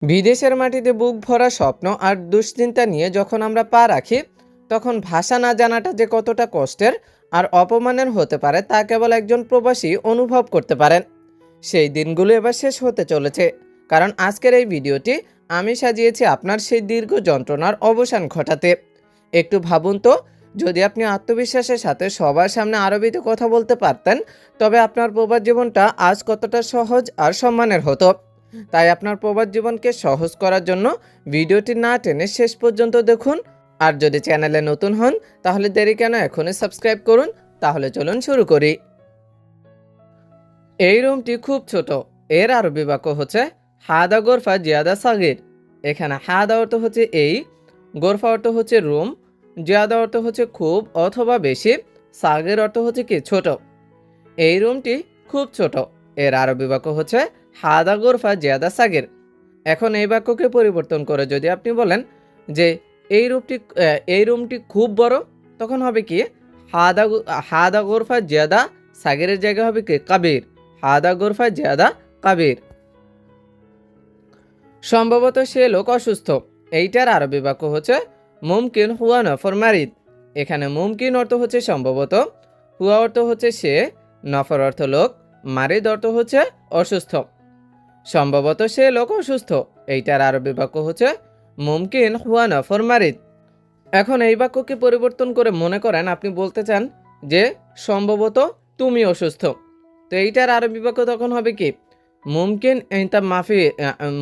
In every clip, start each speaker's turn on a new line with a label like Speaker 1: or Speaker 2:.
Speaker 1: বিদেশের মাটিতে বুক ভরা স্বপ্ন আর দুশ্চিন্তা নিয়ে যখন আমরা পা রাখি, তখন ভাষা না জানাটা যে কতটা কষ্টের আর অপমানের হতে পারে তা কেবল একজন প্রবাসী অনুভব করতে পারেন। সেই দিনগুলো এবার শেষ হতে চলেছে, কারণ আজকের এই ভিডিওটি আমি সাজিয়েছি আপনার সেই দীর্ঘ যন্ত্রণার অবসান ঘটাতে। একটু ভাবুন তো, যদি আপনি আত্মবিশ্বাসের সাথে সবার সামনে আরবিতে কথা বলতে পারতেন, তবে আপনার প্রবাস জীবনটা আজ কতটা সহজ আর সম্মানের হতো। তাই আপনার প্রবাস জীবনকে সহজ করার জন্য ভিডিওটি না টেনে শেষ পর্যন্ত দেখুন। আর যদি চ্যানেলে নতুন হন তাহলে দেরি কেন, এখনই সাবস্ক্রাইব করুন। তাহলে চলুন শুরু করি। এই রুমটি খুব ছোট। এর আরবি বাক্য হচ্ছে হাদা গোরফা জিয়াদা সাগির। এখানে হাদা অর্থ হচ্ছে এই, গোরফা অর্থ হচ্ছে রুম, জিয়াদা অর্থ হচ্ছে খুব অথবা বেশি, সাগির অর্থ হচ্ছে কি ছোট। এই রুমটি খুব ছোট। এর আরবি বাক্য হচ্ছে হাদা গোরফা জিয়াদা সাগির। এখন এই বাক্যকে পরিবর্তন করে যদি আপনি বলেন যে এই রুমটি খুব বড়, তখন হবে কি হাদা হাদা গোরফা জিয়াদা সাগিরের জায়গা হবে কি কাবির। হাদা গোরফা জিয়াদা কাবির। সম্ভবত সে লোক অসুস্থ। এইটার আরবি বাক্য হচ্ছে মুমকিন হুয়া নফর মারিদ। এখানে মুমকিন অর্থ হচ্ছে সম্ভবত, হুয়া অর্থ হচ্ছে সে, নফর অর্থ লোক, মারিদ অর্থ হচ্ছে অসুস্থ। সম্ভবত সে লোক অসুস্থ, এইটার আরবি বাক্য হচ্ছে মুমকিন হুয়া নফর মারিদ। এখন এই বাক্যকে পরিবর্তন করে মনে করেন আপনি বলতে চান যে সম্ভবত তুমি অসুস্থ, তো এইটার আরবি বাক্য তখন হবে কি মুমকিন ইনতা মাফি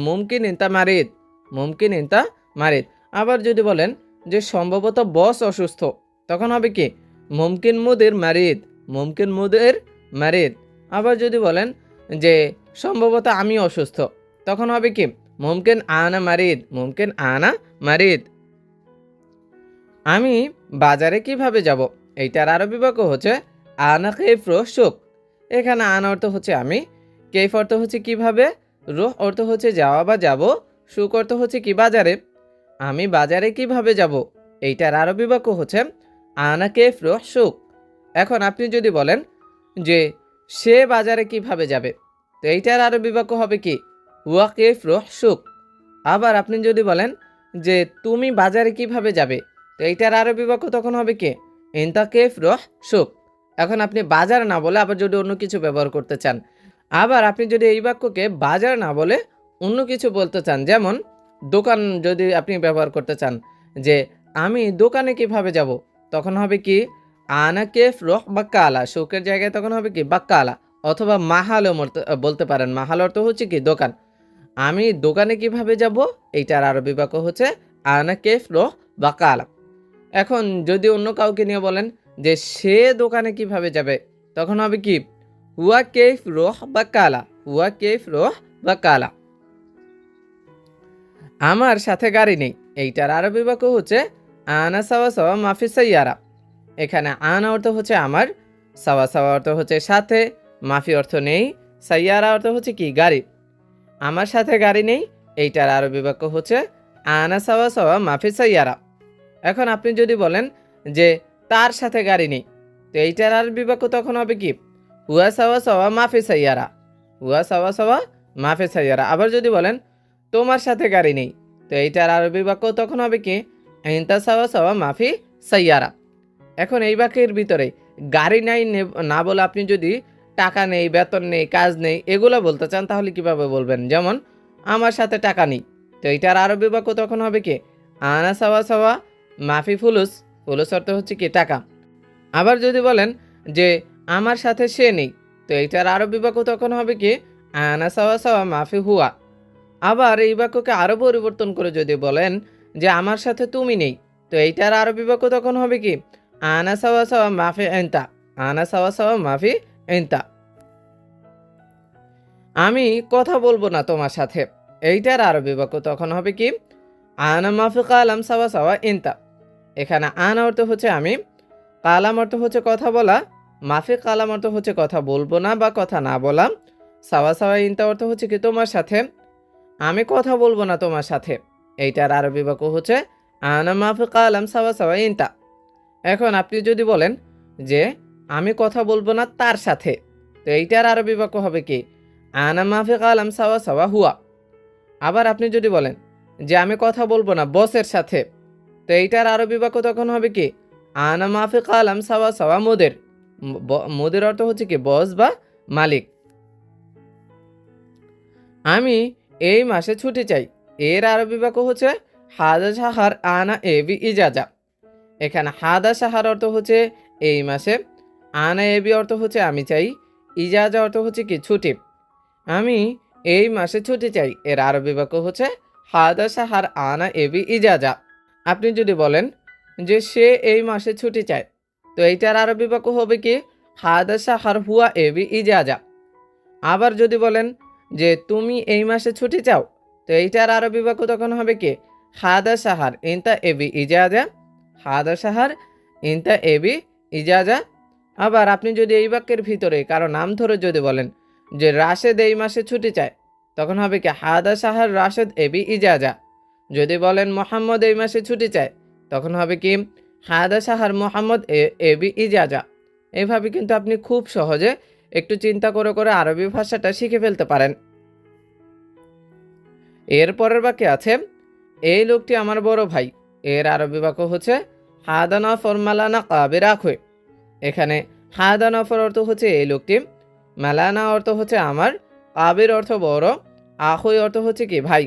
Speaker 1: মুমকিন ইনতা মারিদ। মুমকিন ইনতা মারিদ। আবার যদি বলেন যে সম্ভবত বস অসুস্থ, তখন হবে কি মুমকিন মুদির মারিদ। মুমকিন মুদির মারিদ। আবার যদি বলেন যে সম্ভবত আমি অসুস্থ, তখন হবে কি মুমকিন আনা মারিদ। মুমকিন আনা মারিদ। আমি বাজারে কিভাবে যাব, এইটার আরবি বাক্য হচ্ছে আনা কেফ রোহ সুক। এখানে আনা অর্থ হচ্ছে আমি, কেফ অর্থ হচ্ছে কিভাবে, রোহ অর্থ হচ্ছে যাওয়া বা যাব, সুক অর্থ হচ্ছে কি বাজারে। আমি বাজারে কিভাবে যাব, এইটার আরবি বাক্য হচ্ছে আনা কেফ রোহ সুক। এখন আপনি যদি বলেন যে সে বাজারে কিভাবে যাবে, তো এইটার আরবি বাক্য হবে কি ওয়া কেফ রোহ সুক। আবার আপনি যদি বলেন যে তুমি বাজারে কিভাবে যাবে, তো এইটার আরবি বাক্য তখন হবে কি ইনতা কেফ রোহ সুক। এখন আপনি বাজার না বলে আবার যদি অন্য কিছু ব্যবহার করতে চান, আবার আপনি যদি এই বাক্যকে বাজার না বলে অন্য কিছু বলতে চান, যেমন দোকান যদি আপনি ব্যবহার করতে চান যে আমি দোকানে কিভাবে যাব, তখন হবে কি আনা কেফ রোহ বাক্কালা। সুকের জায়গায় তখন হবে কি বাক্কালা, অথবা মাহালও বলতে পারেন। মাহাল অর্থ হচ্ছে কি দোকান। আমি দোকানে কিভাবে যাব, এইটার আরবি বাক্য হচ্ছে আনা কেফ রোহ বাকালা। এখন যদি অন্য কাউকে নিয়ে বলেন যে সে দোকানে কিভাবে যাবে, তখন হবে কি হুয়া কেফ রোহ বাকালা। হুয়া কেফ রোহ বাকালা। আমার সাথে গাড়ি নেই, এইটার আরবি বাক্য হচ্ছে আনা সাওয়া সাওয়া মাফি সাইয়ারা। এখানে আনা অর্থ হচ্ছে আমার, সাওয়া সাওয়া অর্থ হচ্ছে সাথে, মাফি অর্থ নেই, সাইয়ারা অর্থ হচ্ছে কি গাড়ি। আমার সাথে গাড়ি নেই, এইটার আরবি বাক্য হচ্ছে আনা সাওয়া সাওয়া মাফি সাইয়ারা। এখন আপনি যদি বলেন যে তার সাথে গাড়ি নেই, তো এইটার আরবি বাক্য তখন হবে কি হুয়া সাওয়া সাওয়া মাফি সাইয়ারা। হুয়া সাওয়া সাওয়া মাফি সাইয়ারা। আবার যদি বলেন তোমার সাথে গাড়ি নেই, তো এইটার আরবি বাক্য তখন হবে কি ইনতা সাওয়া সাওয়া মাফি সাইয়ারা। এখন এই বাক্যের ভিতরে গাড়ি নাই না বলে আপনি যদি টাকা নেই, বেতন নেই, কাজ নেই এগুলো বলতে চান, তাহলে কিভাবে বলবেন? যেমন আমার সাথে টাকা নেই, তো এইটার আরবি বাক্য তখন হবে কি আনা সাওয়া সাওয়া মাফি ফুলুস। ফুলুস অর্থ হচ্ছে কি টাকা। আবার যদি বলেন যে আমার সাথে সে নেই, তো এইটার আরবি বাক্য তখন হবে কি আনা সাওয়া সাওয়া মাফি হুয়া। আবার এই বাক্যকে আরও পরিবর্তন করে যদি বলেন যে আমার সাথে তুমি নেই, তো এইটার আরবি বাক্য তখন হবে কি আনা সাওয়া সাওয়া মাফি এন্তা। আনা সাওয়া সাওয়া মাফি এন্তা। আমি কথা বলবো না তোমার সাথে, এইটার আরবি বাক্য তখন হবে কি আনা মাফি কালাম সাওয়া সাওয়া ইনতা। এখানে আনা অর্থ হচ্ছে আমি, কালাম অর্থ হচ্ছে কথা বলা, মাফি কালাম অর্থ হচ্ছে কথা বলবো না বা কথা না বলা, সাওয়া সাওয়া ইনতা অর্থ হচ্ছে কি তোমার সাথে। আমি কথা বলবো না তোমার সাথে, এইটার আরবি বাক্য হচ্ছে আনা মাফি কালাম সাওয়া সাওয়া ইনতা। এখন আপনি যদি বলেন যে আমি কথা বলবো না তার সাথে, তো এইটার আরবি বাক্য হবে কি আনা মাফি কালাম সাওয়া সাওয়া হুয়া। আবার আপনি যদি বলেন যে আমি কথা বলবো না বসের সাথে, তো এইটার আরবি বাক্য তখন হবে কি আনা মাফি কালাম সাওয়া সাওয়া মুদের। মুদের অর্থ হচ্ছে কি বস বা মালিক। আমি এই মাসে ছুটি চাই, এর আরবি বাক্য হচ্ছে হাদা সাহার আনা এবি ইজাজা। এখানে হাদা সাহার অর্থ হচ্ছে এই মাসে, আনা এবি অর্থ হচ্ছে আমি চাই, ইজাজা অর্থ হচ্ছে কি ছুটি। আমি এই মাসে ছুটি চাই, এর আরবি বাক্য হচ্ছে হাদা সাহার আনা এবি ইজাজা। আপনি যদি বলেন যে সে এই মাসে ছুটি চায়, তো এইটার আরবি বাক্য হবে কি হাদা সাহার হুয়া এবি ইজাজা। আবার যদি বলেন যে তুমি এই মাসে ছুটি চাও, তো এইটার আরবি বাক্য তখন হবে কি হাদা সাহার ইনতা এবি ইজাজা, হাদা সাহার ইনতা এবি ইজাজা। আবার আপনি যদি এই বাক্যের ভিতরে কারো নাম ধরে যদি বলেন যে রাশেদ এই মাসে ছুটি চায়, তখন হবে কি হাদা সাহার রাশেদ এবি ইজাজা। যদি বলেন মোহাম্মদ এই মাসে ছুটি চায়, তখন হবে কি হাদা সাহার মোহাম্মদ এবি ইজাজা। এইভাবে কিন্তু আপনি খুব সহজে একটু চিন্তা করে করে আরবি ভাষাটা শিখে ফেলতে পারেন। এর পরের বাক্যে আছে এই লোকটি আমার বড় ভাই, এর আরবি বাক্য হচ্ছে হাদা নফর মালানা কাবে রাখে। এখানে হাদা নফর অর্থ হচ্ছে এই লোকটি, মালানা অর্থ হচ্ছে আমার, কাবির অর্থ বড়, আখই অর্থ হচ্ছে কি ভাই।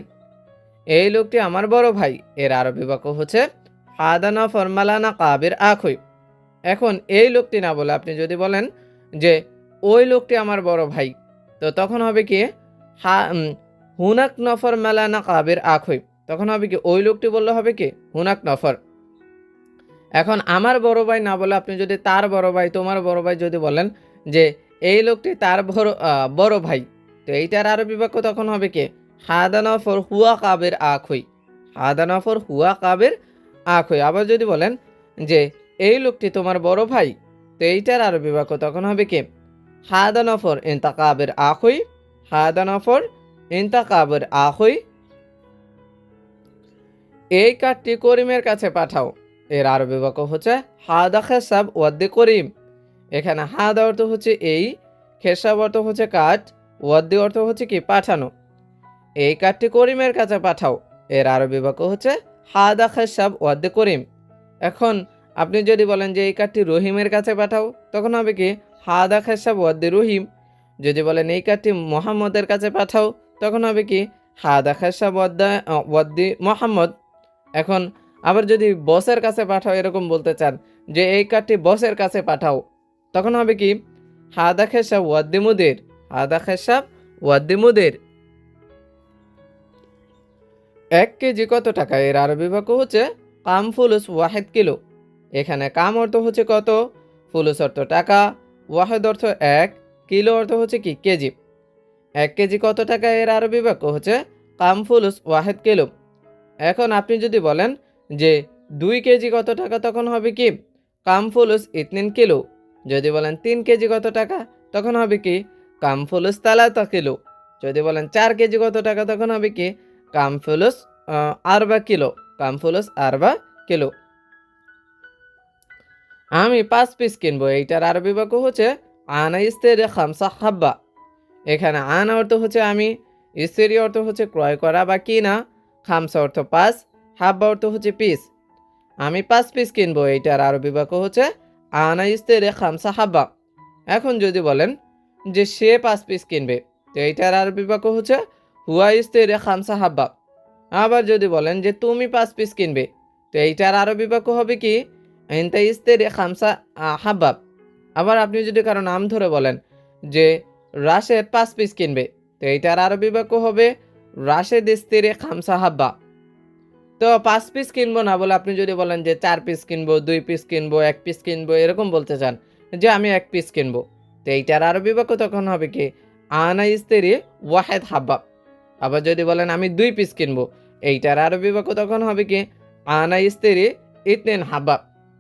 Speaker 1: এই লোকটি আমার বড় ভাই, এর আরবি বাক্য হচ্ছে হাদা নফর মালানা কাবির আখই। এখন এই লোকটি না বলে আপনি যদি বলেন যে ওই লোকটি আমার বড় ভাই, তো তখন হবে কি হুনাক নফর মেলানা কাবের আখই। তখন হবে কি ওই লোকটি বললে হবে কি হুনাক নফর। এখন আমার বড় ভাই না বলে আপনি যদি তার বড় ভাই, তোমার বড় ভাই যদি বলেন যে এই লোকটি তার বড় ভাই, তো এইটার আরবি বাক্য তখন হবে কি হাদা নফর হুয়া কাবের আখই, হাদা নফর হুয়া কাবের আখই। আবার যদি বলেন যে এই লোকটি তোমার বড় ভাই, তো এইটার আরবি বাক্য তখন হবে কি হাদা নফর ইনতা কাবের আখই, হাদা নফর ইনতা কাবের আখই। এই কার্ডটি করিমের কাছে পাঠাও, এর আরবি বাক্য হচ্ছে হাদা খেসাব ওয়াদ্দি করিম। এখানে হাদা অর্থ হচ্ছে এই, খেসাব অর্থ হচ্ছে কাঠ, ওয়াদ্দি অর্থ হচ্ছে কি পাঠানো। এই কার্ডটি করিমের কাছে পাঠাও, এর আরবি বাক্য হচ্ছে হাদা খেসাব ওয়াদ্দি করিম। এখন আপনি যদি বলেন যে এই কার্ডটি রহিমের কাছে পাঠাও, তখন হবে কি হাদা খেসাব ওয়াদ্দি রহিম। যদি বলেন এই কার্ডটি মোহাম্মদের কাছে পাঠাও, তখন হবে কি হাদা খেসাব ওয়াদ্দি মোহাম্মদ। এখন আবার যদি বসের কাছে পাঠাও এরকম বলতে চান যে এই কার্ডটি বসের কাছে পাঠাও, তখন হবে কি হাদা খেসাব ওয়াদ্দি মুদির, হাদা খেসাব ওয়াদ্দি মুদির। 1 কেজি কত টাকা, এর আরবি বাক্য হচ্ছে কাম ফুলুস ওয়াহেদ কিলো। এখানে কাম অর্থ হচ্ছে কত, ফুলুস অর্থ টাকা, ওয়াহেদ অর্থ 1, কিলো অর্থ হচ্ছে কি কেজি। 1 কেজি কত টাকা, এর আরবি বাক্য হচ্ছে কাম ফুলুস ওয়াহেদ কিলো। এখন আপনি যদি বলেন যে 2 কেজি কত টাকা, তখন হবে কি কাম ফুলুস ইতনিন কিলো। যদি বলেন 3 কেজি কত টাকা, তখন হবে কি কাম ফুলুস তালাতা কিলো। যদি বলেন 4 কেজি কত টাকা, তখন হবে কি কাম ফুলুস আরবা কিলো, কাম ফুলুস আরবা কিলো। আমি 5 পিস কিনবো, এইটার আরবি বাক্য হচ্ছে আনা ইস্তেরে খামসা হাব্বা। এখানে আনা অর্থ হচ্ছে আমি, ইস্তেরি অর্থ হচ্ছে ক্রয় করা বা কিনা, খামসা অর্থ 5, হাব্বা অর্থ হচ্ছে পিস। আমি 5 পিস কিনবো, এইটার আরবি বাক্য হচ্ছে আনা ইস্তেরে খামসা হাব্বা। এখন যদি বলেন যে সে 5 পিস কিনবে, তো এইটার আরবি বাক্য হচ্ছে হুয়া ইস্তেরে খামসা হাব্বা। আবার যদি বলেন যে তুমি 5 পিস কিনবে, তো এইটার আরবি বাক্য হবে কি ইনতা ইস্তেরে খামসা হাব্বা। আবার আপনি যদি কারো নাম ধরে বলেন যে রাশেদ 5 পিস কিনবে, তো এইটার আরবি বাক্য হবে রাশেদ ইস্তেরে খামসা হাব্বা। তো 5 পিস কিনবো না বলে আপনি যদি বলেন যে 4 পিস কিনবো, 2 পিস কিনবো, 1 পিস কিনবো, এরকম বলতে চান যে আমি 1 পিস কিনবো, তো এইটার আরবি বাক্য তখন হবে কি আনা ইস্তেরি ওয়াহেদ হাব্বা। আবার যদি বলেন আমি 2 পিস কিনবো, এইটার আরবি বাক্য তখন হবে কি আনা ইস্তেরি ইতনিন হাব্বা।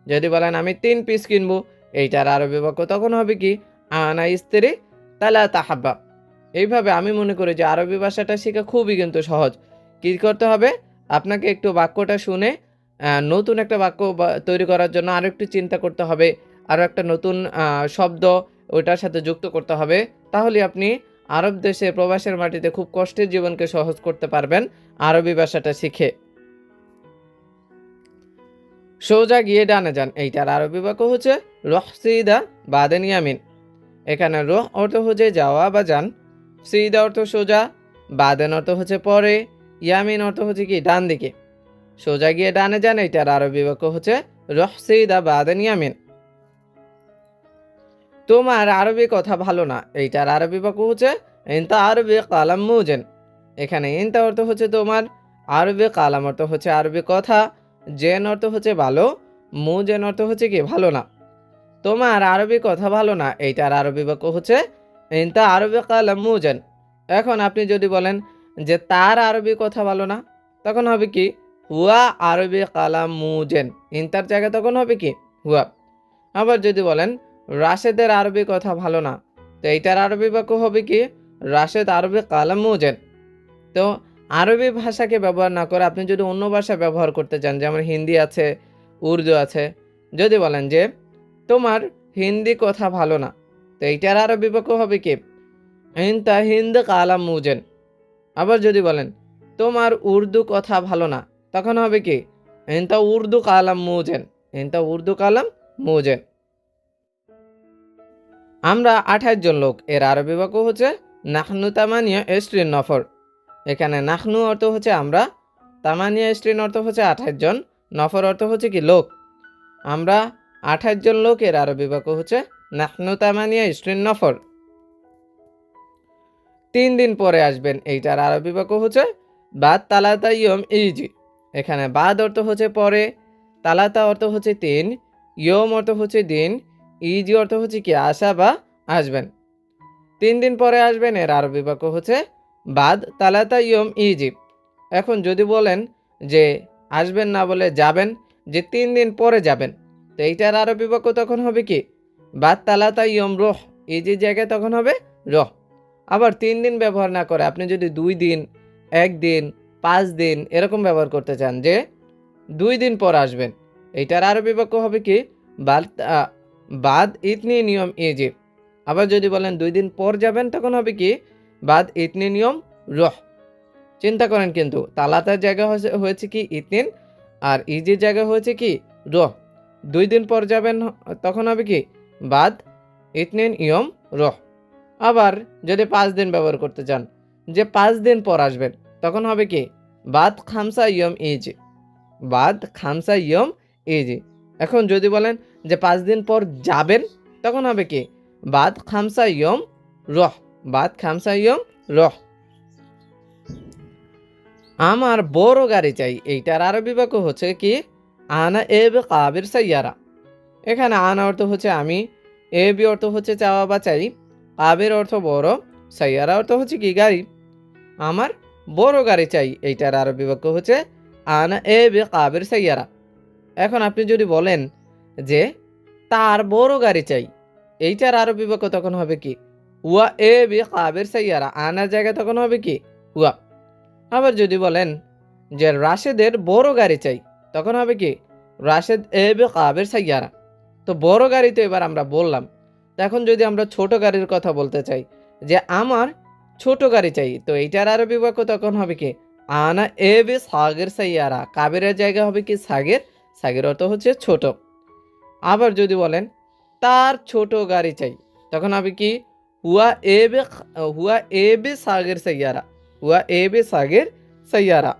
Speaker 1: যদি বলেন আমি 3 পিস কিনবো, এইটার আরবি বাক্য তখন হবে কি আনা ইস্তেরি তালাতা হাব্বা। এইভাবে আমি মনে করি যে আরবি ভাষাটা শেখা খুবই কিন্তু সহজ। কী করতে হবে, আপনাকে একটু বাক্যটা শুনে নতুন একটা বাক্য তৈরি করার জন্য আরও একটু চিন্তা করতে হবে, আরও একটা নতুন শব্দ ওইটার সাথে যুক্ত করতে হবে। তাহলে আপনি আরব দেশে প্রবাসের মাটিতে খুব কষ্টের জীবনকে সহজ করতে পারবেন আরবি ভাষাটা শিখে। সোজা গিয়ে ডানে যান, এইটার আরবি বাক্য হচ্ছে রহ সিদা বাদেন ইয়ামিন। এখানে রহ অর্থ হচ্ছে যাওয়া বা যান, সিদা অর্থ সোজা, বাদেন অর্থ হচ্ছে পরে, ইয়ামিন অর্থ হচ্ছে কি ডান দিকে। সোজা গিয়ে ডানে যান, এইটার আরবি বাক্য হচ্ছে রহ সিদা বাদেন ইয়ামিন। তোমার আরবি কথা ভালো না, এইটার আরবি বাক্য হচ্ছে ইনতা আরবি কালাম মুজেন। এখানে ইনতা অর্থ হচ্ছে তোমার, আরবি কালাম অর্থ হচ্ছে আরবি কথা, জেন অর্থ হচ্ছে ভালো, মুজেন অর্থ হচ্ছে কি ভালো না। তোমার আরবি কথা ভালো না, এইটার আরবি বাক্য হচ্ছে ইনতা আরবি কালাম মুজেন। এখন আপনি যদি বলেন যে তার আরবি কথা ভালো না, তখন হবে কি হুয়া আরবি কালাম মুজেন, ইনতার জায়গায় তখন হবে কি হুয়া। আবার যদি বলেন রাশেদের আরবি কথা ভালো না, তো এইটার আরবি বাক্য হবে কি রাশেদ আরবি কালাম মুজেন। তো আরবি ভাষাকে ব্যবহার না করে আপনি যদি অন্য ভাষা ব্যবহার করতে চান, যেমন হিন্দি আছে, উর্দু আছে, যদি বলেন যে তোমার হিন্দি কথা ভালো না, তো এইটার আরবি বাক্য হবে কি ইনতা হিন্দ কালাম মুজেন। আবার যদি বলেন তোমার উর্দু কথা ভালো না, তখন হবে কি ইনতা উর্দু কালাম মুজেন, ইনতা উর্দু কালাম মুজেন। আমরা 28 জন লোক, এর আরবি বাক্য হচ্ছে নাহনু তামানিয়া এস্ট্রিন নফর। এখানে নাহনু অর্থ হচ্ছে আমরা, তামানিয়া এস্ট্রিন অর্থ হচ্ছে 28 জন, নফর অর্থ হচ্ছে কি লোক। আমরা 28 জন লোক, এর আরবি বাক্য হচ্ছে নাহনু তামানিয়া এস্ট্রিন নফর। 3 দিন পরে আসবেন, এইটার আরবি বাক্য হচ্ছে বাদ তালাতা ইয়ম ইজি। এখানে বাদ অর্থ হচ্ছে পরে, তালাতা অর্থ হচ্ছে 3, ইয়ম অর্থ হচ্ছে দিন, ইজি অর্থ হচ্ছে কি আসা বা আসবেন। 3 দিন পরে আসবেন, এর আরবি বাক্য হচ্ছে বাদ তালাতা ইয়ম ইজি। এখন যদি বলেন যে আসবেন না বলে যাবেন, যে 3 দিন পরে যাবেন, তো এইটার আরবি বাক্য তখন হবে কি বাদ তালাতা ইয়ম রহ, ইজি জায়গায় তখন হবে রহ। আবার 3 দিন ব্যবহার না করে আপনি যদি 2 দিন, 1 দিন, 5 দিন এরকম ব্যবহার করতে চান, যে 2 দিন পর আসবেন, এইটার আরবি বাক্য হবে কি বাদ বাদ ইতনি নিয়ম ইজি। আবার যদি বলেন 2 দিন পর যাবেন, তখন হবে কি বাদ ইতনি নিয়ম রহ। চিন্তা করেন, কিন্তু তালাতার জায়গা হয়েছে কি ইতনিন, আর ইজির জায়গা হয়েছে কি রহ। 2 দিন পর যাবেন, তখন হবে কি বাদ ইতনিন ইয়ম রহ। আবার যদি 5 দিন ব্যবহার করতে চান, যে 5 দিন পর আসবেন, তখন হবে কি বাদ খামসা ইয়ম ইজি, বাদ খামসা ইয়ম ইজি। এখন যদি বলেন যে 5 দিন পর যাবেন, তখন হবে কি বাদ খামসা ইয়ম রহ, বাদ খামসা ইয়ম রহ। আমার বড় গাড়ি চাই, এইটার আরবি বাক্য হচ্ছে কি আনা এব কাবির সাইয়ারা। এখানে আনা অর্থ হচ্ছে আমি, এবি অর্থ হচ্ছে চাওয়া বা চাই, কাবির অর্থ বড়, সাইয়ারা অর্থ হচ্ছে কি গাড়ি। আমার বড় গাড়ি চাই, এইটার আরবি বাক্য হচ্ছে আনা এব কাবির সাইয়ারা। এখন আপনি যদি বলেন যে তার বড় গাড়ি চাই, এইটার আরবি বাক্য তখন হবে কি হুয়া এব কাবির সাইয়ারা, আনার জায়গায় তখন হবে কি হুয়া। আবার যদি বলেন যে রাশেদের বড় গাড়ি চাই, তখন হবে কি রাশেদ এব কাবের সাইয়ারা। তো বড় গাড়ি তো এবার আমরা বললাম, তো এখন যদি আমরা ছোট গাড়ির কথা বলতে চাই, যে আমার ছোট গাড়ি চাই, তো এইটার আরবি বাক্য তখন হবে কি আনা এব সাগের সাইয়ারা, কাবেরের জায়গা হবে কি সাগের, সাগের অর্থ হচ্ছে ছোট। আবার যদি বলেন তার ছোট গাড়ি চাই, তখন হবে কি হুয়া এব সাগের সাইয়ারা, হুয়া এব সাগের সাইয়ারা।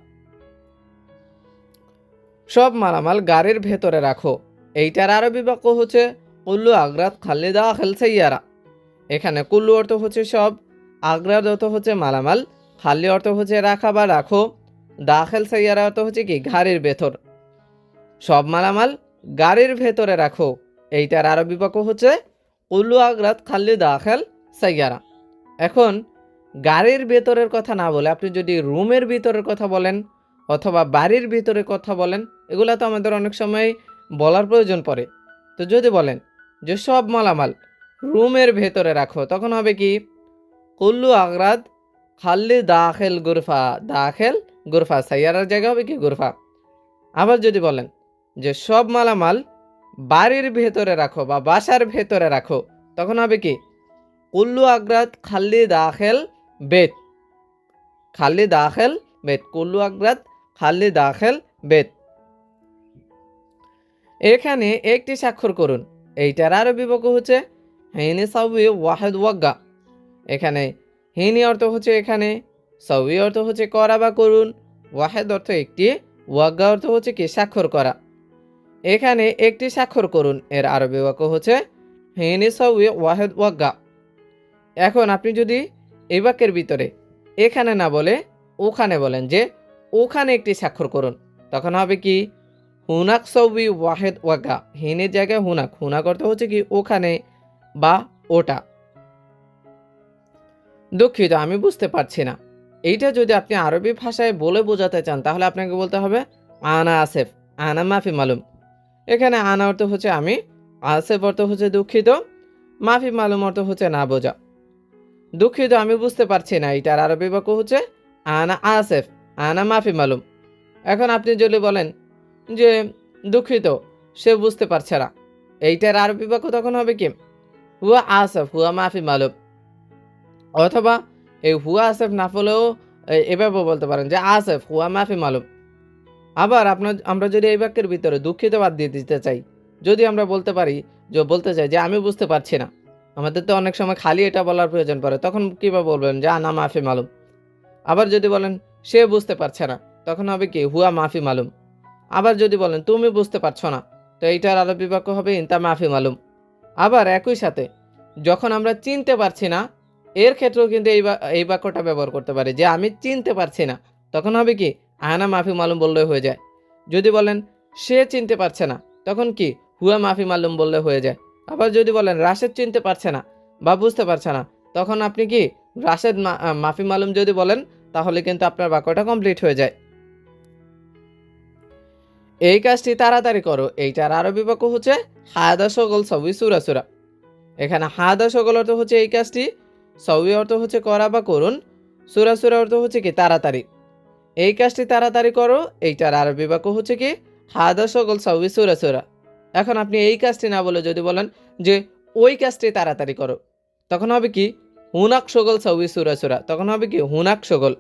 Speaker 1: সব মালামাল গাড়ির ভেতরে রাখো, এইটার আরবি বাক্য হচ্ছে কুল্লু আগ্রাত খালি দাখিল সাইয়ারা। এখানে কুল্লু অর্থ হচ্ছে সব, আগ্রাত অর্থ হচ্ছে মালামাল, খালি অর্থ হচ্ছে রাখা বা রাখো, দাখিল সাইয়ারা অর্থ হচ্ছে কি গাড়ির ভেতর। সব মালামাল গাড়ির ভেতরে রাখো, এইটার আরবি বাক্য হচ্ছে কুল্লু আগ্রাত খালি দাখিল সাইয়ারা। এখন গাড়ির ভেতরের কথা না বলে আপনি যদি রুমের ভিতরের কথা বলেন অথবা বাড়ির ভিতরে কথা বলেন, এগুলা তো আমাদের অনেক সময় বলার প্রয়োজন পড়ে। তো যদি বলেন যে সব মালামাল রুমের ভেতরে রাখো, তখন হবে কি কুল্লু আগ্রাদ খাল্লি দাখেল গুরফা, দাখেল গুরফা, সাইয়ারার জায়গা হবে কি গুরফা। আবার যদি বলেন যে সব মালামাল বাড়ির ভেতরে রাখো বা বাসার ভেতরে রাখো, তখন হবে কি কুল্লু আগ্রাত খাল্লি দাখেল বেত, খাল্লি দাখেল বেত, কুল্লু আগ্রাত খাল্লি দাখেল বেত। এখানে একটি স্বাক্ষর করুন। এইটার আরবি বাক্য হচ্ছে হিনি সাউই ওয়াহেদ ওয়াগ্গা। এখানে হিনি অর্থ হচ্ছে এখানে, সাউই অর্থ হচ্ছে করা বা করুন, ওয়াহেদ অর্থ একটি, ওয়াগ্গা অর্থ হচ্ছে কি স্বাক্ষর করা। এখানে একটি স্বাক্ষর করুন এর আরবি বাক্য হচ্ছে হিনি সাউই ওয়াহেদ ওয়াগ্গা। এখন আপনি যদি এই বাক্যের ভিতরে এখানে না বলে ওখানে বলেন যে ওখানে একটি স্বাক্ষর করুন, তখন হবে কি হুনাক সাউই ওয়াহেদ ওয়াগ্গা। হিনের জায়গায় হুনাক, হুনাক অর্থ হচ্ছে কি ওখানে বা ওটা। দুঃখিত আমি বুঝতে পারছি না। এইটা যদি আপনি আরবি ভাষায় বলে বোঝাতে চান তাহলে আপনাকে বলতে হবে আনা আসেফ, আনা মাফি মালুম। এখানে আনা অর্থ হচ্ছে আমি, আসেফ অর্থ হচ্ছে দুঃখিত, মাফি মালুম অর্থ হচ্ছে না বোঝা। দুঃখিত আমি বুঝতে পারছি না, এটার আরবি বাক্য হচ্ছে আনা আসেফ, আনা মাফি মালুম। এখন আপনি যদি বলেন যে দুঃখিত সে বুঝতে পারছে না, এইটার আরবি বাক্য তখন হবে কি হুয়া আসেফ হুয়া মাফি মালুম। অথবা এই হুয়া আসেফ না বলেও এভাবে বলতে পারেন যে আসেফ হুয়া মাফি মালুম। আবার আমরা যদি এই বাক্যের ভিতরে দুঃখিত বাদ দিয়ে দিতে চাই, যদি আমরা বলতে পারি যে বলতে চাই যে আমি বুঝতে পারছি না, আমাদের তো অনেক সময় খালি এটা বলার প্রয়োজন পড়ে, তখন কীভাবে বলবেন যে আনা মাফি মালুম। আবার যদি বলেন সে বুঝতে পারছে না, তখন হবে কি হুয়া মাফি মালুম। আবার যদি বলেন তুমি বুঝতে পারছো না, তো এইটার আরবি বাক্য হবে ইনতা মাফি মালুম। আবার একই সাথে যখন আমরা চিনতে পারছি না, এর ক্ষেত্রেও কিন্তু এই বাক্যটা ব্যবহার করতে পারি যে আমি চিনতে পারছি না, তখন হবে কি আনা মাফি মালুম বললে হয়ে যায়। যদি বলেন সে চিনতে পারছে না, তখন কি হুয়া মাফি মালুম বললে হয়ে যায়। আবার যদি বলেন রাশেদ চিনতে পারছে না বা বুঝতে পারছে না, তখন আপনি কি রাশেদ মাফি মালুম যদি বলেন, তাহলে কিন্তু আপনার বাক্যটা কমপ্লিট হয়ে যায়। এই কাজটি তাড়াতাড়ি করো, এইটার আরবি বাক্য হচ্ছে হায়দা সকল সবই সুরা সুরা। এখানে হায়দা সকল অর্থ হচ্ছে এই কাজটি, সবই অর্থ হচ্ছে করা বা করুন, সুরা সুরা অর্থ হচ্ছে কি তাড়াতাড়ি। এই কাজটি তাড়াতাড়ি করো, এইটার আরবি বাক্য হচ্ছে কি হায়দা সকল সবই সুরা সুরা। এখন আপনি এই কাজটি না বলে যদি বলেন যে ওই কাজটি তাড়াতাড়ি করো, তখন হবে কি হুনাক সকল সবই সুরা সুরা, তখন হবে কি হুনাক সকল।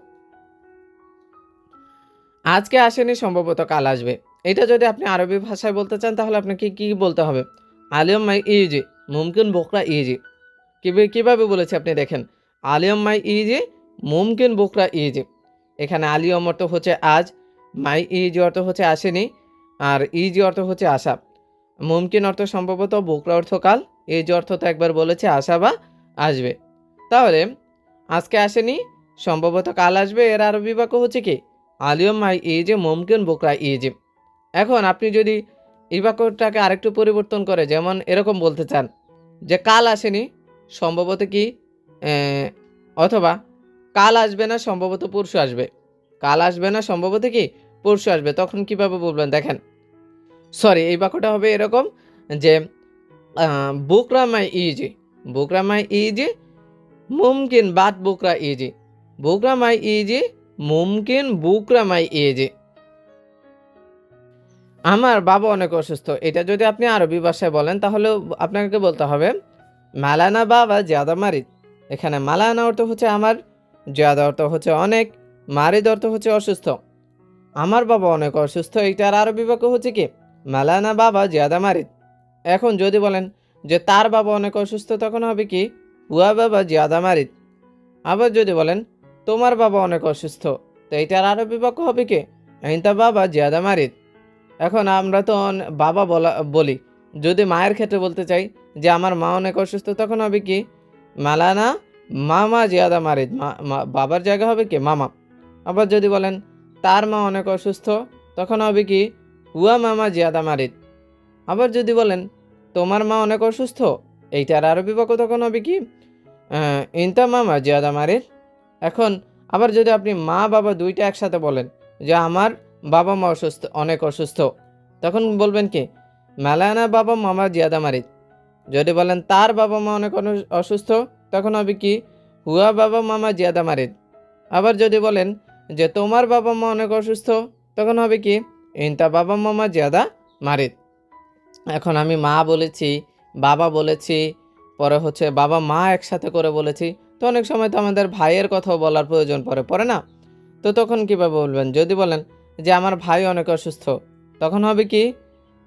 Speaker 1: আজকে আসেনি সম্ভবত কাল আসবে, এটা যদি আপনি আরবি ভাষায় বলতে চান তাহলে আপনাকে কি বলতে হবে আলিয়ম মাই ইজি মুমকিন বোকরা ইজি। কিভাবে বলেছে আপনি দেখেন, আলিয়ম মাই ইজি মুমকিন বোকরা ইজি। এখানে আলিয়ম অর্থ হচ্ছে আজ, মাই ইজি অর্থ হচ্ছে আসেনি, আর ইজি অর্থ হচ্ছে আশা। মুমকিন অর্থ সম্ভবত, বোকরা অর্থ কাল, ইজি অর্থ তো একবার বলেছে আশা বা আসবে। তাহলে আজকে আসেনি সম্ভবত কাল আসবে, এর আরবি বাক্য হচ্ছে কি আলিয়ম মাই ইজি মুমকিন বোকরা ইজি। এখন আপনি যদি এই বাক্যটাকে আরেকটু পরিবর্তন করে যেমন এরকম বলতে চান যে কাল আসেনি সম্ভবত কি অথবা কাল আসবে না সম্ভবত পরশু আসবে, কাল আসবে না সম্ভবত কি পরশু আসবে, তখন কিভাবে বলবেন দেখেন। সরি, এই বাক্যটা হবে এরকম যে বুকরা মাই ইজি, বুকরা মাই ইজি মুমকিন বাদ বুকরা ইজি, বুকরা মাই ইজি মুমকিন বুকরা মাই ইজি। আমার বাবা অনেক অসুস্থ, এটা যদি আপনি আরবি ভাষায় বলেন তাহলে আপনাকে বলতে হবে মালানা বাবা জিয়াদা মারিদ। এখানে মালানা অর্থ হচ্ছে আমার, জিয়াদা অর্থ হচ্ছে অনেক, মারিদ অর্থ হচ্ছে অসুস্থ। আমার বাবা অনেক অসুস্থ, এইটার আরবি বাক্য হচ্ছে কি মালানা বাবা জিয়াদা মারিদ। এখন যদি বলেন যে তার বাবা অনেক অসুস্থ, তখন হবে কি হুয়া বাবা জিয়াদা মারিদ। আবার যদি বলেন তোমার বাবা অনেক অসুস্থ, তো এইটার আরবি বাক্য হবে কি ইনতা বাবা জিয়াদা মারিদ। এখন আমরা তো বাবা বলি, যদি মায়ের ক্ষেত্রে বলতে চাই যে আমার মা অনেক অসুস্থ, তখন হবে কি মালানা মামা জিয়াদা মারিদ, বাবার জায়গা হবে কি মামা। আবার যদি বলেন তার মা অনেক অসুস্থ, তখন হবে কি হুয়া মামা জিয়াদা মারিদ। আবার যদি বলেন তোমার মা অনেক অসুস্থ, এইটার আরবি বাক্য তখন হবে কি ইনতা মামা জিয়াদা মারিদ। এখন আবার যদি আপনি মা বাবা দুইটা একসাথে বলেন যে আমার বাবা মা অসুস্থ, অনেক অসুস্থ, তখন বলবেন কি মালানা বাবা মামা জিয়াদা মারিদ। যদি বলেন তার বাবা মা অনেক অসুস্থ, তখন হবে কি হুয়া বাবা মামা জিয়াদা মারিদ। আবার যদি বলেন যে তোমার বাবা মা অনেক অসুস্থ, তখন হবে কি ইনতা বাবা মামা জিয়াদা মারিদ। এখন আমি মা বলেছি, বাবা বলেছি, পরে হচ্ছে বাবা মা একসাথে করে বলেছি। তো অনেক সময় তো আমাদের ভাইয়ের কথাও বলার প্রয়োজন পড়ে না? তো তখন কিভাবে বলবেন? যদি বলেন যে আমার ভাই অনেক অসুস্থ, তখন হবে কি?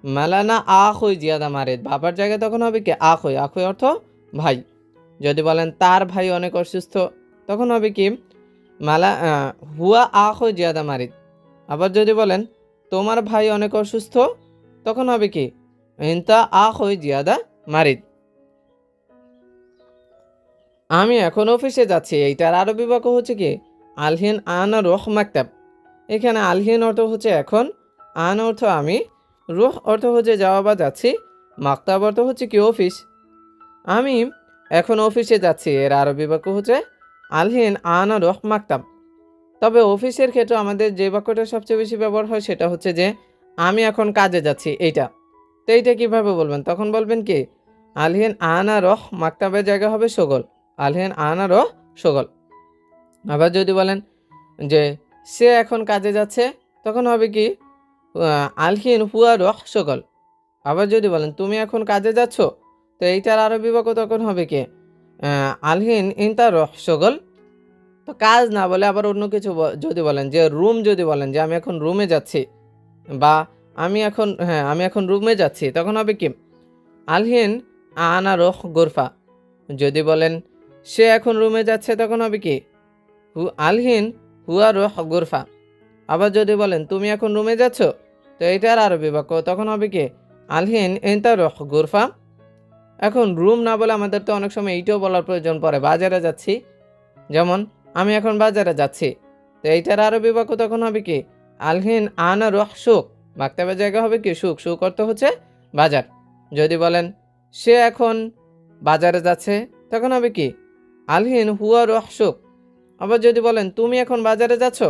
Speaker 1: মালানা আখুই জিয়াদা মারিদ। বাবার জায়গায় তখন হবে কি? আখুই। আখুই অর্থ ভাই। যদি বলেন তার ভাই অনেক অসুস্থ, তখন হবে কি? হুয়া আখুই জিয়াদা মারিদ। আবার যদি বলেন তোমার ভাই অনেক অসুস্থ, তখন হবে কি? ইনতা আখুই জিয়াদা মারিদ। আমি এখন অফিসে যাচ্ছি, এইটার আরবি বাক্য হচ্ছে কি? আলহিন আনা রোহ মাকতাব। এখানে আলহিন অর্থ হচ্ছে এখন, আন অর্থ আমি, রুহ অর্থ হচ্ছে যাওয়া বা যাচ্ছি, মাকতাব অর্থ হচ্ছে কি? অফিস। আমি এখন অফিসে যাচ্ছি, এর আরবি বাক্য হচ্ছে আলহিন আনা রোহ মাকতাব। তবে অফিসের ক্ষেত্রে আমাদের যে বাক্যটা সবচেয়ে বেশি ব্যবহার হয় সেটা হচ্ছে যে আমি এখন কাজে যাচ্ছি, এইটা। তো এইটা কীভাবে বলবেন? তখন বলবেন কি? আলহিন আনা রহ মাকতাবের জায়গা হবে সগল। আলহিন আনা রহ সগল। আবার যদি বলেন যে সে এখন কাজে যাচ্ছে, তখন হবে কি? আলহিন হুয়া রহ সগল। আবার যদি বলেন তুমি এখন কাজে যাচ্ছ, তো এইটার আরবি বাক্য তখন হবে কি? আলহিন ইনতা রহ সগল। তো কাজ না বলে আবার অন্য কিছু যদি বলেন যে রুম, যদি বলেন যে আমি এখন রুমে যাচ্ছি, বা আমি এখন রুমে যাচ্ছি, তখন হবে কি? আলহিন আনা রহ গোরফা। যদি বলেন সে এখন রুমে যাচ্ছে, তখন হবে কি? আলহিন হুয়া রহ গোরফা। আবার যদি বলেন তুমি এখন রুমে যাচ্ছ, তো এইটার আরবি বাক্য তখন হবে কি? আলহিন ইনতা রহ গোরফা। এখন রুম না বলে আমাদের তো অনেক সময় এইটাও বলার প্রয়োজন পড়ে, বাজারে যাচ্ছি। যেমন আমি এখন বাজারে যাচ্ছি, তো এইটার আরবি বাক্য তখন হবে কি? আলহিন আনা রহ সুক। মাকতাবের জায়গা হবে কি? সুক। সুক অর্থ হচ্ছে বাজার। যদি বলেন সে এখন বাজারে যাচ্ছে, তখন হবে কি? আলহিন হুয়া রহ সুক। আবার যদি বলেন তুমি এখন বাজারে যাচ্ছ,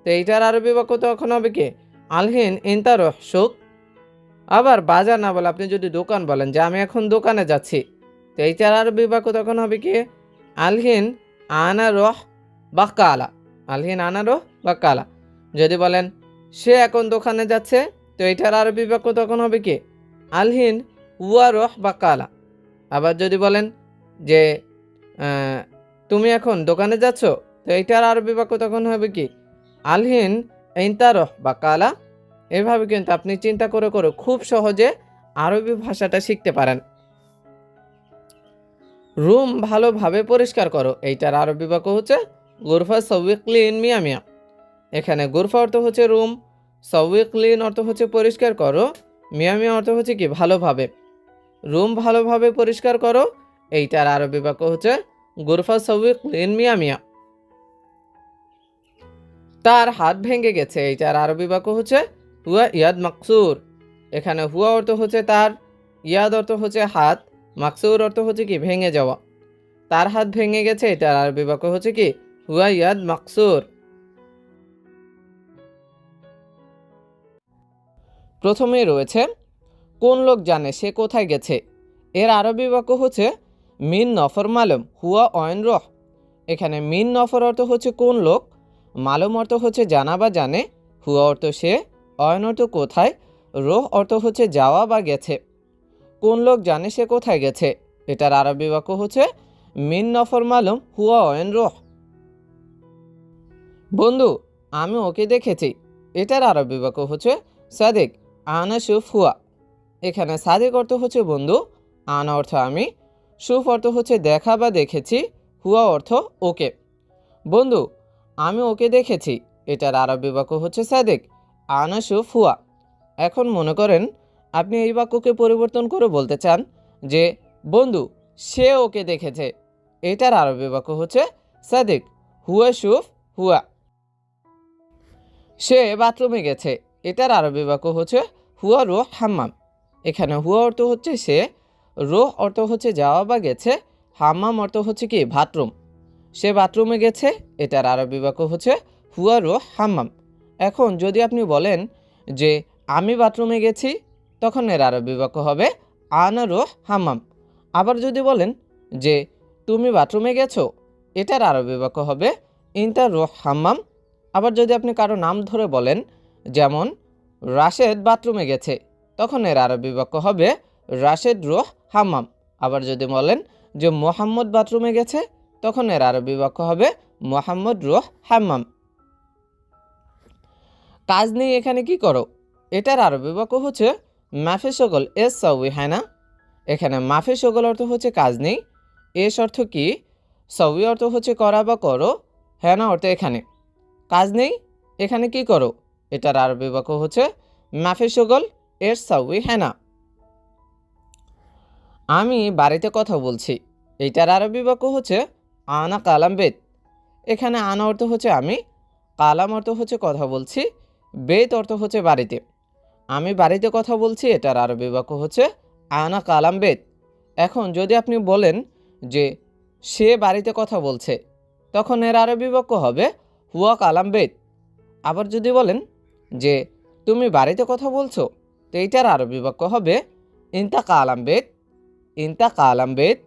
Speaker 1: তো এইটার আরবি বাক্য তখন হবে কি? আলহিন ইনতা রহ সুক। আবার বাজার না বলে আপনি যদি দোকান বলেন যে আমি এখন দোকানে যাচ্ছি, তো এইটার আরবি বাক্য তখন হবে কি? আলহিন আনা রহ বাক্কালা। আলহিন আনা রহ বাক্কালা। যদি বলেন সে এখন দোকানে যাচ্ছে, তো এইটার আরবি বাক্য তখন হবে কি? আলহিন উয়া রহ বাক্কালা। আবার যদি বলেন যে তুমি এখন দোকানে যাচ্ছ, তো এইটার আরবি বাক্য তখন হবে কি? আলহিন ইনতা রহ বাক্কালা। এভাবে কিন্তু আপনি চিন্তা করে করে খুব সহজে আরবি ভাষাটা শিখতে পারেন। রুম ভালোভাবে পরিষ্কার করো, এইটার আরবি বাক্য হচ্ছে গুরফা সউই ক্লিন মিয়া মিয়া। এখানে গুরফা অর্থ হচ্ছে রুম, সউই ক্লিন অর্থ হচ্ছে পরিষ্কার করো, মিয়া মিয়া অর্থ হচ্ছে কি? ভালোভাবে। রুম ভালোভাবে পরিষ্কার করো, এইটার আরবি বাক্য হচ্ছে গুরফা সউই ক্লিন মিয়া মিয়া। তার হাত ভেঙে গেছে, এইটার আরবি বাক্য হচ্ছে হুয়া ইয়াদ মাকসুর। এখানে হুয়া অর্থ হচ্ছে তার, ইয়াদ অর্থ হচ্ছে হাত, মাকসুর অর্থ হচ্ছে কি? ভেঙে যাওয়া। তার হাত ভেঙে গেছে, এটার আরবি বাক্য হচ্ছে কি? হুয়া ইয়াদ মাকসুর। প্রথমেই রয়েছে কোন লোক জানে সে কোথায় গেছে, এর আরবি বাক্য হচ্ছে মিন নফর মালুম হুয়া অয়ন রহ। এখানে মিন নফর অর্থ হচ্ছে কোন লোক, মালুম অর্থ হচ্ছে জানা বা জানে, হুয়া অর্থ সে, অয়ন অর্থ কোথায়, রোহ অর্থ হচ্ছে যাওয়া বা গেছে। কোন লোক জানে সে কোথায় গেছে, এটার আরবি বাক্য হচ্ছে মিন নফর মালুম হুয়া অয়ন রোহ। বন্ধু আমি ওকে দেখেছি, এটার আরবি বাক্য হচ্ছে সাদিক আনা সুফ হুয়া। এখানে সাদিক অর্থ হচ্ছে বন্ধু, আনা অর্থ আমি, সুফ অর্থ হচ্ছে দেখা বা দেখেছি, হুয়া অর্থ ওকে। বন্ধু আমি ওকে দেখেছি, এটার আরবি বাক্য হচ্ছে সাদিক আনা সুফ হুয়া। এখন মনে করেন আপনি এই বাক্যকে পরিবর্তন করে বলতে চান যে বন্ধু সে ওকে দেখেছে, এটার আরবি বাক্য হচ্ছে সাদিক হুয়া সুফ হুয়া। সে বাথরুমে গেছে, এটার আরবি বাক্য হচ্ছে হুয়া রোহ হাম্মাম। এখানে হুয়া অর্থ হচ্ছে সে, রোহ অর্থ হচ্ছে যাওয়া বা গেছে, হাম্মাম অর্থ হচ্ছে কি? বাথরুম। সে বাথরুমে গেছে, এটার আরবি বাক্য হচ্ছে হুয়া রোহ হাম্মাম। এখন যদি আপনি বলেন যে আমি বাথরুমে গেছি, তখন এর আরবি বাক্য হবে আনা রোহ হাম্মাম। আবার যদি বলেন যে তুমি বাথরুমে গেছো, এটার আরবি বাক্য হবে ইনতা রোহ হাম্মাম। আবার যদি আপনি কারো নাম ধরে বলেন, যেমন রাশেদ বাথরুমে গেছে, তখন এর আরবি বাক্য হবে রাশেদ রোহ হাম্মাম। আবার যদি বলেন যে মোহাম্মদ বাথরুমে গেছে, তখন এর আরবি বাক্য হবে মোহাম্মদ রুহ হাম্মাম। কাজ নেই এখানে কি করো, এটার আরবি বাক্য হচ্ছে মাফি শগল এস সাউই, হ্যাঁ না? এখানে মাফি শগল অর্থ হচ্ছে কাজ নেই, এস অর্থ কি, সাউই অর্থ হচ্ছে করা বা করো, হ্যাঁ না অর্থ এখানে কাজ নেই, এখানে কি করো, এটার আরবি বাক্য হচ্ছে মাফি শগল এস সাউই, হ্যাঁ না? আমি বাড়িতে কথা বলছি, এইটার আরবি বাক্য হচ্ছে আনা কালাম বেত। এখানে আনা অর্থ হচ্ছে আমি, কালাম অর্থ হচ্ছে কথা বলছি, বেত অর্থ হচ্ছে বাড়িতে। আমি বাড়িতে কথা বলছি, এটার আরবি বাক্য হচ্ছে আনা কালাম বেত। এখন যদি আপনি বলেন যে সে বাড়িতে কথা বলছে, তখন এর আরবি বাক্য হবে হুয়া কালাম বেত। আবার যদি বলেন যে তুমি বাড়িতে কথা বলছো, তো এইটার আরবি বাক্য হবে ইনতা কালাম বেত, ইনতা কালাম বেত।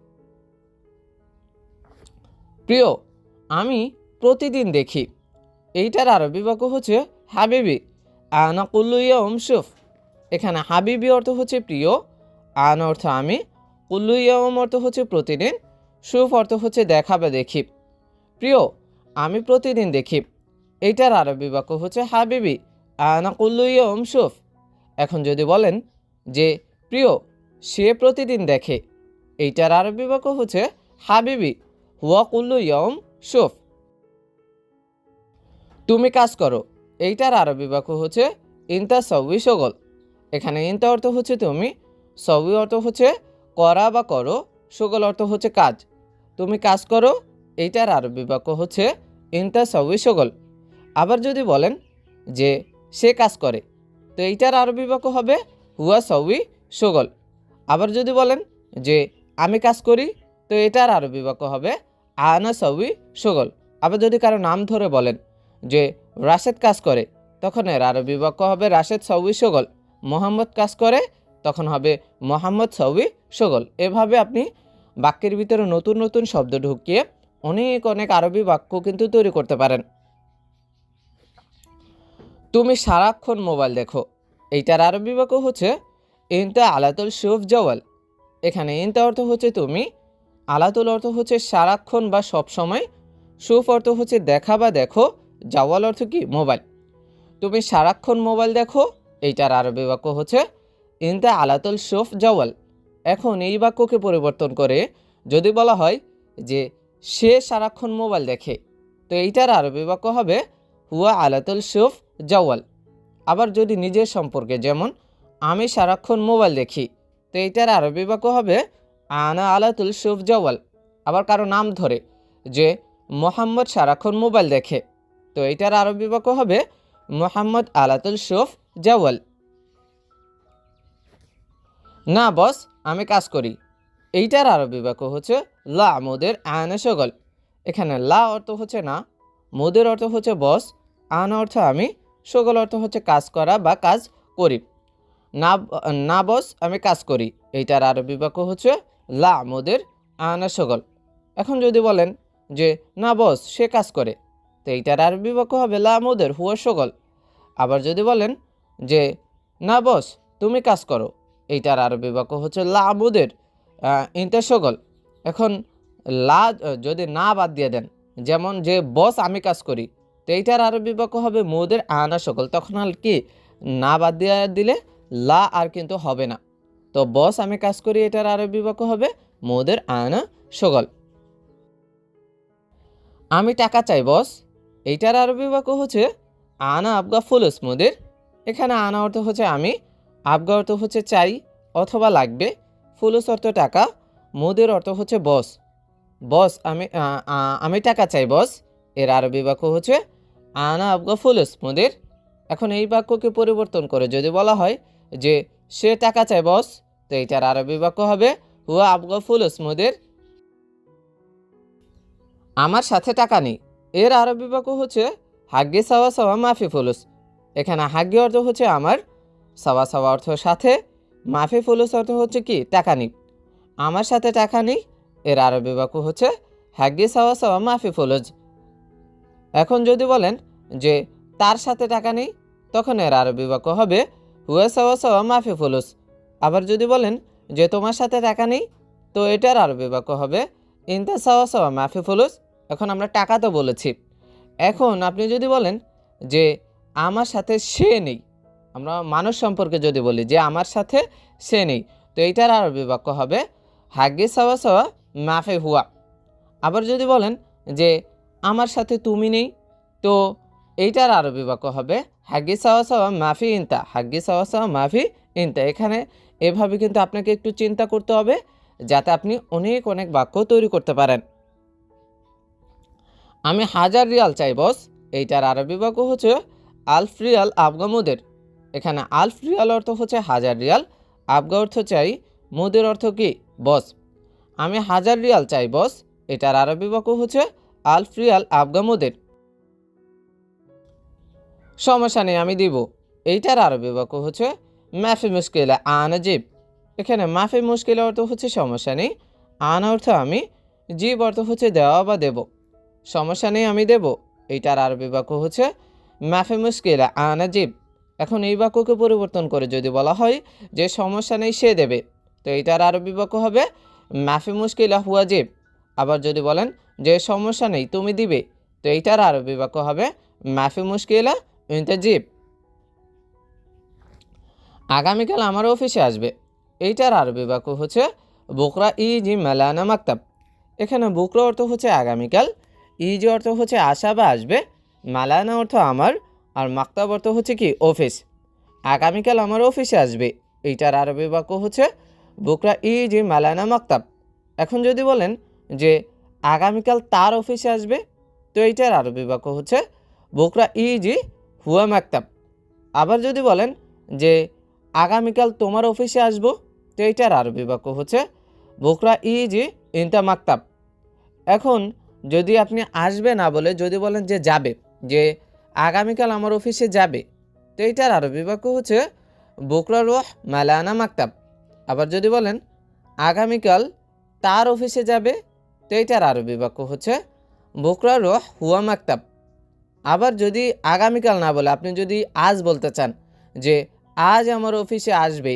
Speaker 1: প্রিয়, আমি প্রতিদিন দেখি, এইটার আরবি বাক্য হচ্ছে হাবিবি আনা কুল্লু ইয়াউম শুফ। এখানে হাবিবি অর্থ হচ্ছে প্রিয়, আন অর্থ আমি, কুল্লু ইয়াউম অর্থ হচ্ছে প্রতিদিন, শুফ অর্থ হচ্ছে দেখা বা দেখি। প্রিয়, আমি প্রতিদিন দেখি, এইটার আরবি বাক্য হচ্ছে হাবিবি আনা কুল্লু ইয়াউম শুফ। এখন যদি বলেন যে প্রিয়, সে প্রতিদিন দেখে, এইটার আরবি বাক্য হচ্ছে হাবিবি হুয়া কুল্লু ইয়াউম শুফ। তুমি কাজ করো, এইটার আরবি বাক্য হচ্ছে ইনতা সউই শগল। এখানে ইনতা অর্থ হচ্ছে তুমি, সউই অর্থ হচ্ছে করা বা করো, শগল অর্থ হচ্ছে কাজ। তুমি কাজ করো, এইটার আরবি বাক্য হচ্ছে ইনতা সউই শগল। আবার যদি বলেন যে সে কাজ করে, তো এইটার আরবি বাক্য হবে হুয়া সউই শগল। আবার যদি বলেন যে আমি কাজ করি, তো এটার আরবি বাক্য হবে আনা সউই শগল। আবার যদি কারো নাম ধরে বলেন যে রাশেদ কাজ করে, তখন এর আরবি বাক্য হবে রাশেদ সউই শগল। মোহাম্মদ কাজ করে, তখন হবে মোহাম্মদ সউই শগল। এভাবে আপনি বাক্যের ভিতরে নতুন নতুন শব্দ ঢুকিয়ে অনেক অনেক আরবি বাক্য কিন্তু তৈরি করতে পারেন। তুমি সারাক্ষণ মোবাইল দেখো, এইটার আরবি বাক্য হচ্ছে ইনতা আলাতুল শুফ জওয়াল। এখানে ইনতা অর্থ হচ্ছে তুমি, আলাতুল অর্থ হচ্ছে সারাক্ষণ বা সব সময়, শুফ অর্থ হচ্ছে দেখা বা দেখো, জাওয়াল অর্থ কি মোবাইল। তুমি সারাক্ষণ মোবাইল দেখো, এইটার আরবি বাক্য হচ্ছে ইনতা আলাতুল শুফ জাওয়াল। এখন এই বাক্যকে পরিবর্তন করে যদি বলা হয় যে সে সারাক্ষণ মোবাইল দেখে, তো এইটার আরবি বাক্য হবে হুয়া আলাতুল শুফ জাওয়াল। আবার যদি নিজের সম্পর্কে, যেমন আমি সারাক্ষণ মোবাইল দেখি, তো এইটার আরবি বাক্য হবে আনা আলাতুল শুফ জাওয়াল। আবার কারো নাম ধরে যে মোহাম্মদ সারাক্ষণ মোবাইল দেখে, তো এইটার আরবি বাক্য হবে মোহাম্মদ আলাতুল শুফ জাওয়াল। না বস, আমি কাজ করি, এইটার আরবি বাক্য হচ্ছে লা মোদের আনা শগল। এখানে লা অর্থ হচ্ছে না, মোদের অর্থ হচ্ছে বস, আনা অর্থ আমি, শগল অর্থ হচ্ছে কাজ করা বা কাজ করি। না না বস, আমি কাজ করি, এইটার আরবি বাক্য হচ্ছে লা মোদের আনা শগল। এখন যদি বলেন যে না বস, সে কাজ করে, তো এইটার আরবি বাক্য হবে লা মোদের হুয়া শগল। আবার যদি বলেন যে না বস, তুমি কাজ করো, এইটার আরবি বাক্য হচ্ছে লা মোদের ইনতা শগল। এখন লা যদি না বাদ দিয়ে দেন, যেমন যে বস আমি কাজ করি, তো এইটার আরবি বাক্য হবে মোদের আনা শগল। তখন আর কি না বাদ দিয়ে দিলে লা আর কিন্তু হবে না। তো বস আমি কাজ করি, এটার আরবি বাক্য হবে মোদের আনা শগল। আমি টাকা চাই বস, এইটার আরবি বাক্য হচ্ছে আনা আবগা ফুলুস মোদের। এখানে আনা অর্থ হচ্ছে আমি, আবগা অর্থ হচ্ছে চাই অথবা লাগবে, ফুলুস অর্থ টাকা, মোদের অর্থ হচ্ছে বস। বস আমি টাকা চাই বস, এর আরবি বাক্য হচ্ছে আনা আবগা ফুলুস মোদের। এখন এই বাক্যকে পরিবর্তন করে যদি বলা হয় যে সে টাকা চায় বস, তো এইটার আরবি বাক্য হবে হুয়া আবগা ফুলুস মোদের। আমার সাথে টাকা নেই, এর আরবি বাক্য হচ্ছে হাগ্গে সাওয়া সাওয়া মাফি ফুলুস। এখানে হাগ্গে অর্থ হচ্ছে আমার, সাওয়া সাওয়া অর্থ সাথে, মাফি ফুলুস অর্থ হচ্ছে কি টাকা নেই। আমার সাথে টাকা নেই, এর আরবি বাক্য হচ্ছে হাগ্গে সাওয়া সাওয়া মাফি ফুলুস। এখন যদি বলেন যে তার সাথে টাকা নেই, তখন এর আরবি বাক্য হবে হুয়া সাওয়া সাওয়া মাফি ফুলুস। আবার যদি বলেন যে তোমার সাথে টাকা নেই, তো এটার আরবি বাক্য হবে ইনতা সাওয়া সাওয়া মাফি ফুলুস। এখন আমরা টাকা তো বলেছি, এখন আপনি যদি বলেন যে আমার সাথে সে নেই, আমরা মানুষ সম্পর্কে যদি বলি যে আমার সাথে সে নেই, তো এইটার আরবি বাক্য হবে হাগ্গি সাওয়া সাওয়া মাফি হুয়া। আবার যদি বলেন যে আমার সাথে তুমি নেই, তো এইটার আরবি বাক্য হবে হাগ্গি সাওয়া সাওয়া মাফি ইনতা, হাগ্গি সাওয়া সাওয়া মাফি ইনতা। এখানে এভাবে কিন্তু আপনাকে একটু চিন্তা করতে হবে যাতে আপনি অনেক অনেক বাক্য তৈরি করতে পারেন। আমি 1000 রিয়াল চাই বস, এইটার আরবি বাক্য হচ্ছে আলফ রিয়াল আবগা মুদের। এখানে আলফ রিয়াল অর্থ হচ্ছে 1000 রিয়াল, আবগা অর্থ চাই, মুদের অর্থ কি বস। আমি 1000 রিয়াল চাই বস, এটার আরবি বাক্য হচ্ছে আলফ রিয়াল আবগা মুদের। সমস্যা নেই আমি দিব, এইটার আরবি বাক্য হচ্ছে মাফি মুশকিলা আনা জিব। এখানে মাফি মুশকিলা অর্থ হচ্ছে সমস্যা নেই, আনা অর্থ আমি, জিব অর্থ হচ্ছে দেওয়া বা দেব। সমস্যা নেই আমি দেব, এইটার আরবি বাক্য হচ্ছে মাফি মুশকিলা আনা জিব। এখন এই বাক্যকে পরিবর্তন করে যদি বলা হয় যে সমস্যা নেই সে দেবে, তো এইটার আরবি বাক্য হবে মাফি মুশকিলা হুয়া জিব। আবার যদি বলেন যে সমস্যা নেই তুমি দিবে, তো এইটার আরবি বাক্য হবে মাফি মুশকিলা ইনতা জিব। আগামীকাল আমার অফিসে আসবে, এইটার আরবি বাক্য হচ্ছে বুকরা ইজি মালানা মাকতাব। এখানে বুকরা অর্থ হচ্ছে আগামীকাল, ইজি অর্থ হচ্ছে আসা বা আসবে, মালানা অর্থ আমার, আর মাকতাব অর্থ হচ্ছে কি অফিস। আগামীকাল আমার অফিসে আসবে, এইটার আরবি বাক্য হচ্ছে বুকরা ইজি মালানা মাকতাব। এখন যদি বলেন যে আগামীকাল তার অফিসে আসবে, তো এইটার আরবি বাক্য হচ্ছে বুকরা ইজি হুয়া মাকতাব। আবার যদি বলেন যে আগামীকাল তোমার অফিসে আসবো, তো এইটার আরবি বাক্য হচ্ছে বুকরা ইজি ইনতা মাকতাব। এখন যদি আপনি আসবে না বলে যদি বলেন যে যাবে, যে আগামীকাল আমার অফিসে যাবে, তো এইটার আরবি বাক্য হচ্ছে বুকরা রুহ মালানা মাকতাব। আবার যদি বলেন আগামীকাল তার অফিসে যাবে, তো এইটার আরবি বাক্য হচ্ছে বুকরা রুহ হুয়া মাকতাব। আবার যদি আগামীকাল না বলে আপনি যদি আজ বলতে চান যে আজ আমার অফিসে আসবে,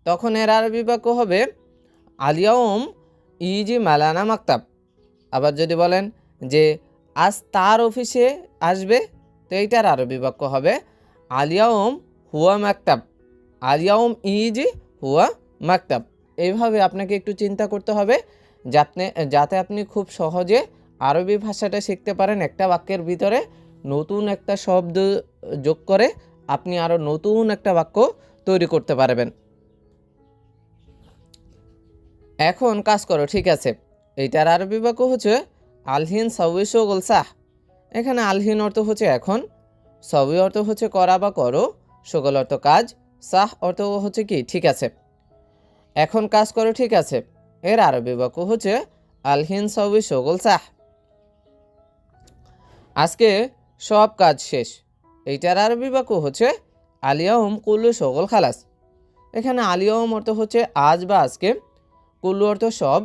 Speaker 1: তখন এর আরবি বাক্য হবে আলিয়াউম ইজি মালানা মাকতাব। আবার যদি বলেন যে আজ তার অফিসে আসবে, তো এইটার আরবি বাক্য হবে আলিয়াউম হুয়া মাকতাব, আলিয়াউম ইজি হুয়া মাকতাব। এইভাবে আপনাকে একটু চিন্তা করতে হবে যাতে আপনি খুব সহজে আরবি ভাষাটা শিখতে পারেন। একটা বাক্যের ভিতরে নতুন একটা শব্দ যোগ করে আপনি আরও নতুন একটা বাক্য তৈরি করতে পারবেন। এখন কাজ করো, ঠিক আছে। এইটার আরবি বাক্য হচ্ছে আলহিন সাউই শোগল সাহ। এখানে আলহিন অর্থ হচ্ছে এখন, সাউই অর্থ হচ্ছে করা বা করো, শোগল অর্থ কাজ, সাহ অর্থ হচ্ছে কি ঠিক আছে। এখন কাজ করো, ঠিক আছে, এর আরবি বাক্য হচ্ছে আলহিন সাউই শোগল সাহ। আজকে সব কাজ শেষ, এইটার আরবি বাক্য হচ্ছে আলিয়াউম কুল্লু শোগল খালাস। এখানে আলিয়াউম অর্থ হচ্ছে আজ বা আজকে, কুল্লু অর্থ সব,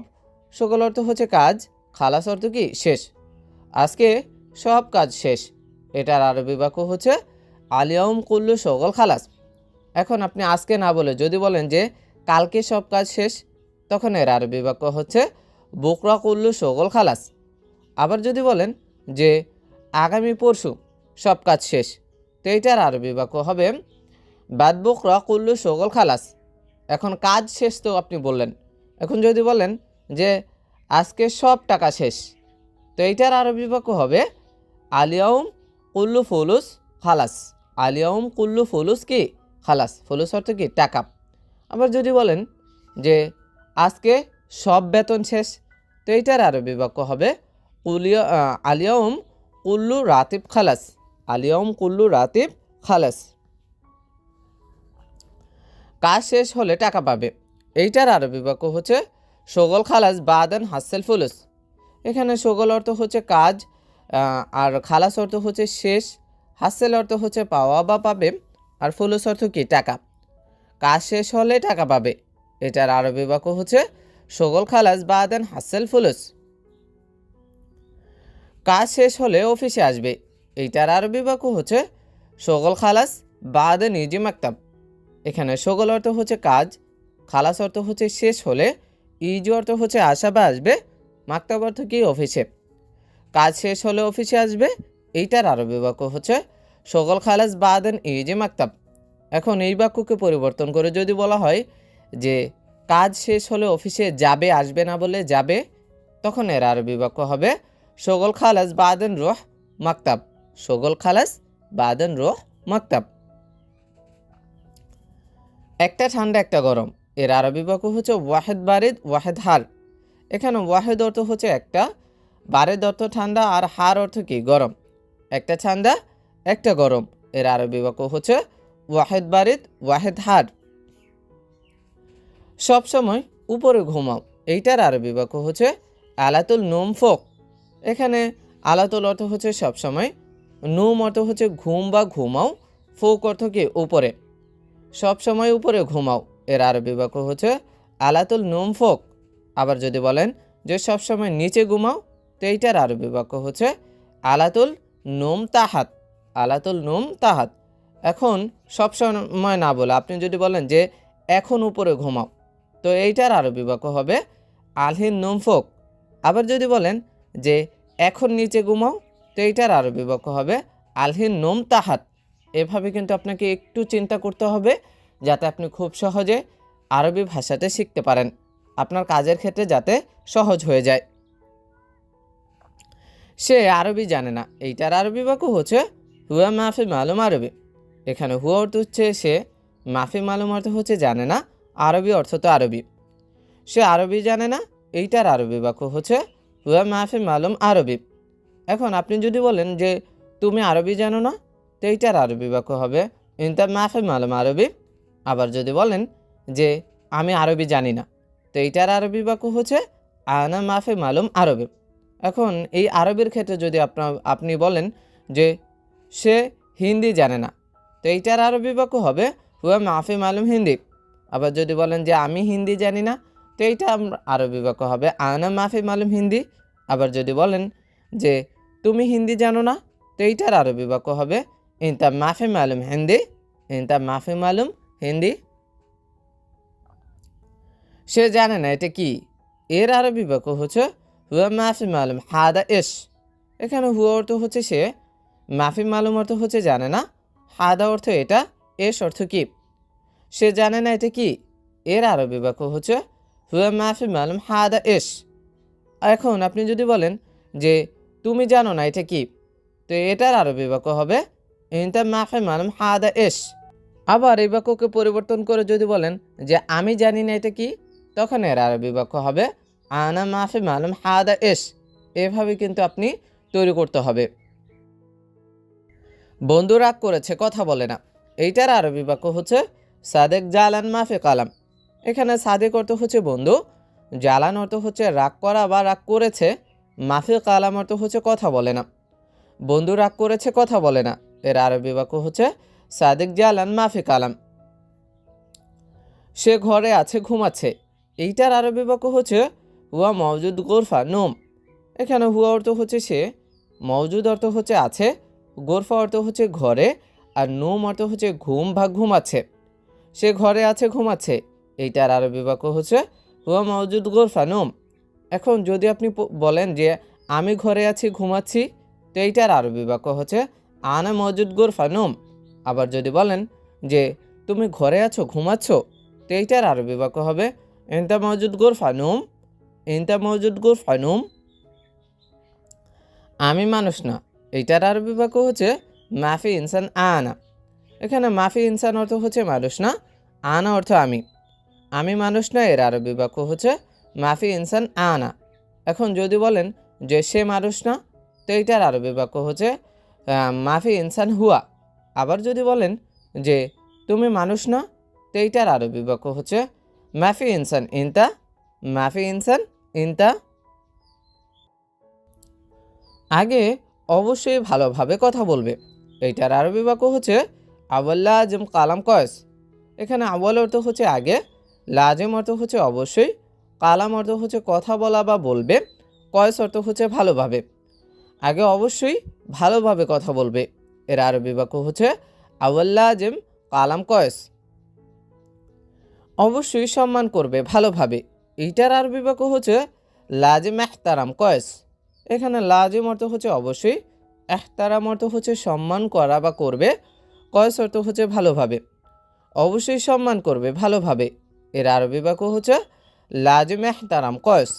Speaker 1: শোগল অর্থ হচ্ছে কাজ, খালাস অর্থ কি শেষ। আজকে সব কাজ শেষ, এটার আরবি বাক্য হচ্ছে আলিয়াউম কুল্লু শোগল খালাস। এখন আপনি আজকে না বলে যদি বলেন যে কালকে সব কাজ শেষ, তখন এর আরবি বাক্য হচ্ছে বুকরা কুল্লু শোগল খালাস। আবার যদি বলেন যে আগামী পরশু সব কাজ শেষ, তো এইটার আরবি বাক্য হবে বাদ বুকরা কুল্লু শোগল খালাস। এখন কাজ শেষ তো আপনি বললেন, এখন যদি বলেন যে আজকে সব টাকা শেষ, তো এইটার আরবি বাক্য হবে আলিয়াউম কুল্লু ফুলুস খালাস, আলিয়াউম কুল্লু ফুলুস কি খালাস, ফুলুস অর্থ কি টাকা। আবার যদি বলেন যে আজকে সব বেতন শেষ, তো এইটার আরবি বাক্য হবে আলিয়াউম কুল্লু রাতিব খালাস, আলিয়াউম কুল্লু রাতিব খালাস। কাজ শেষ হলে টাকা পাবে, এইটার আরবি বাক্য হচ্ছে শোগল খালাস বাদান হাসেল ফুলুস। এখানে শোগল অর্থ হচ্ছে কাজ, আর খালাস অর্থ হচ্ছে শেষ, হাসেল অর্থ হচ্ছে পাওয়া বা পাবে, আর ফুলুস অর্থ কি টাকা। কাজ শেষ হলে টাকা পাবে, এটার আরবি বাক্য হচ্ছে শোগল খালাস বাদান হাসেল ফুলুস। কাজ শেষ হলে অফিসে আসবে, এইটার আরবি বাক্য হচ্ছে শোগল খালাস বাদান ইজি মাকতাব। এখানে শোগল অর্থ হচ্ছে কাজ, খালাস অর্থ হচ্ছে শেষ হলে, ইজি অর্থ হচ্ছে আসা বা আসবে, মাকতাব অর্থ কি অফিসে, কাজ শেষ হলে অফিসে আসবে। এইটার আরবি বাক্য হচ্ছে শগল খালাস বাদেন ইজি মাকতাব। এখন এই বাক্যকে পরিবর্তন করে যদি বলা হয় যে কাজ শেষ হলে অফিসে যাবে, আসবে না বলে যাবে, তখন এর আরবি বাক্য হবে শগল খালাস বাদেন রোহ মাকতাব। শগল খালাস বাদেন রোহ মাকতাব। একটা ঠান্ডা একটা গরম, এর আরবি বাক্য হচ্ছে ওয়াহেদ বারিদ ওয়াহেদ হার। এখানে ওয়াহেদ অর্থ হচ্ছে একটা, বারিদ অর্থ ঠান্ডা, আর হার অর্থ কি গরম। একটা ঠান্ডা একটা গরম, এর আরবি বাক্য হচ্ছে ওয়াহেদ বারিদ ওয়াহেদ হার। সবসময় উপরে ঘুমাও, এইটার আরবি বাক্য হচ্ছে আলাতুল নুম ফোক। এখানে আলাতুল অর্থ হচ্ছে সবসময়, নুম অর্থ হচ্ছে ঘুম বা ঘুমাও, ফোক অর্থ কি উপরে। সবসময় উপরে ঘুমাও, এর আরবি বাক্য হচ্ছে আলাতুল নুম ফোক। আবার যদি বলেন যে সবসময় নিচে ঘুমাও, তো এইটার আরবি বাক্য হচ্ছে আলাতুল নুম তাহাত। আলাতুল নুম তাহাত। এখন সবসময় না বলে আপনি যদি বলেন যে এখন উপরে ঘুমাও, তো এইটার আরবি বাক্য হবে আলহিন নুম ফোক। আবার যদি বলেন যে এখন নিচে ঘুমাও, তো এইটার আরবি বাক্য হবে আলহিন নুম তাহাত। এভাবে কিন্তু আপনাকে একটু চিন্তা করতে হবে, যাতে আপনি খুব সহজে আরবি ভাষাতে শিখতে পারেন, আপনার কাজের ক্ষেত্রে যাতে সহজ হয়ে যায়। সে আরবি জানে না, এইটার আরবি বাক্য হচ্ছে হুয়া মাফি মালুম আরবি। এখানে হুয়া অর্থ হচ্ছে সে, মাফি মালুম অর্থ হচ্ছে জানে না, আরবি অর্থ তো আরবি। সে আরবি জানে না, এইটার আরবি বাক্য হচ্ছে হুয়া মাফি মালুম আরবি। এখন আপনি যদি বলেন যে তুমি আরবি জানো না, তো এইটার আরবি বাক্য হবে ইনতা মাফি মালুম আরবি। আবার যদি বলেন যে আমি আরবি জানি না, তো এইটার আরবি বাক্য হচ্ছে আনা মাফি মালুম আরবি। এখন এই আরবির ক্ষেত্রে যদি আপনি বলেন যে সে হিন্দি জানে না, তো এইটার আরবি বাক্য হবে হুয়া মাফি মালুম হিন্দি। আবার যদি বলেন যে আমি হিন্দি জানি না, তো এইটা আরবি বাক্য হবে আনা মাফি মালুম হিন্দি। আবার যদি বলেন যে তুমি হিন্দি জানো না, তো এইটার আরবি বাক্য হবে ইনতা মাফি মালুম হিন্দি। ইনতা মাফি মালুম হিন্দি। সে জানে না এটা কি, এর আরবি বাক্য হচ্ছে হুয়া মাফি মালুম হাদা এস। এখানে হুয়া অর্থ হচ্ছে সে, মাফি মালুম অর্থ হচ্ছে জানে না, হাদা অর্থ এটা, এস অর্থ কি। সে জানে না এটা কি, এর আরবি বাক্য হচ্ছে হুয়া মাফি মালুম হাদা এস। এখন আপনি যদি বলেন যে তুমি জানো না এটা কি, তো এটার আরবি বাক্য হবে ইনতা মাফি মালুম হাদা এস। আবার এই বাক্যকে পরিবর্তন করে যদি বলেন যে আমি জানি না এটা কি, তখন এর আরবি বাক্য হবে আনা মাফি মালুম হাদা এস। এভাবে কিন্তু আপনি তৈরি করতে হবে। বন্ধু রাগ করেছে কথা বলে না, এইটার আরবি বাক্য হচ্ছে সাদেক জালান মাফি কালাম। এখানে সাদেক অর্থ হচ্ছে বন্ধু, জালান অর্থ হচ্ছে রাগ করা বা রাগ করেছে, মাফি কালাম অর্থ হচ্ছে কথা বলে না। বন্ধু রাগ করেছে কথা বলে না, এর আরবি বাক্য হচ্ছে সাদেক জালান মাফি কালাম। সে ঘরে আছে ঘুমাচ্ছে, এইটার আরবি বাক্য হচ্ছে হুয়া মওজুদ গোরফা নোম। এখানে হুয়া অর্থ হচ্ছে সে, মওজুদ অর্থ হচ্ছে আছে, গোরফা অর্থ হচ্ছে ঘরে, আর নোম অর্থ হচ্ছে ঘুম বা ঘুমাচ্ছে। সে ঘরে আছে ঘুমাচ্ছে, এইটার আরবি বাক্য হচ্ছে হুয়া মওজুদ গোরফা নোম। এখন যদি আপনি বলেন যে আমি ঘরে আছি ঘুমাচ্ছি, তো এইটার আরবি বাক্য হচ্ছে আনা মওজুদ গোরফা নোম। আবার যদি বলেন যে তুমি ঘরে আছো ঘুমাচ্ছ, তো এইটার আরবি বাক্য হবে ইনতা মওজুদ গোরফা নোম। ইনতা মওজুদ গোরফা নোম। আমি মানুষ না, এইটার আরবি বাক্য হচ্ছে মাফি ইনসান আনা। এখানে মাফি ইনসান অর্থ হচ্ছে মানুষ না, আনা অর্থ আমি। আমি মানুষ না, এর আরবি বাক্য হচ্ছে মাফি ইনসান আনা। এখন যদি বলেন যে সে মানুষ না, তো এইটার আরবি বাক্য হচ্ছে মাফি ইনসান হুয়া। আবার যদি বলেন যে তুমি মানুষ না, তো এইটার আরবি বাক্য হচ্ছে মাফি ইনসান ইনতা। মাফি ইনসান ইনতা। আগে অবশ্যই ভালোভাবে কথা বলবে, এইটার আরবি বাক্য হচ্ছে আওয়াল লাজিম কালাম কয়েস। এখানে আওয়াল অর্থ হচ্ছে আগে, লাজিম অর্থ হচ্ছে অবশ্যই, কালাম অর্থ হচ্ছে কথা বলা বা বলবে, কয়েস অর্থ হচ্ছে ভালোভাবে। আগে অবশ্যই ভালোভাবে কথা বলবে, এর আরবি বাক্য হচ্ছে আওয়াল লাজিম কালাম কয়েস। অবশ্যই সম্মান করবে ভালোভাবে, এইটার আরবি বাক্য হচ্ছে লাজিম এহতারাম কয়েস। এখানে লাজিম অর্থ হচ্ছে অবশ্যই, এহতারাম অর্থ হচ্ছে সম্মান করা বা করবে, কয়েস অর্থ হচ্ছে ভালোভাবে, অবশ্যই সম্মান করবে ভালোভাবে। এর আরবি বাক্য হচ্ছে লাজিম এহতারাম কয়েস।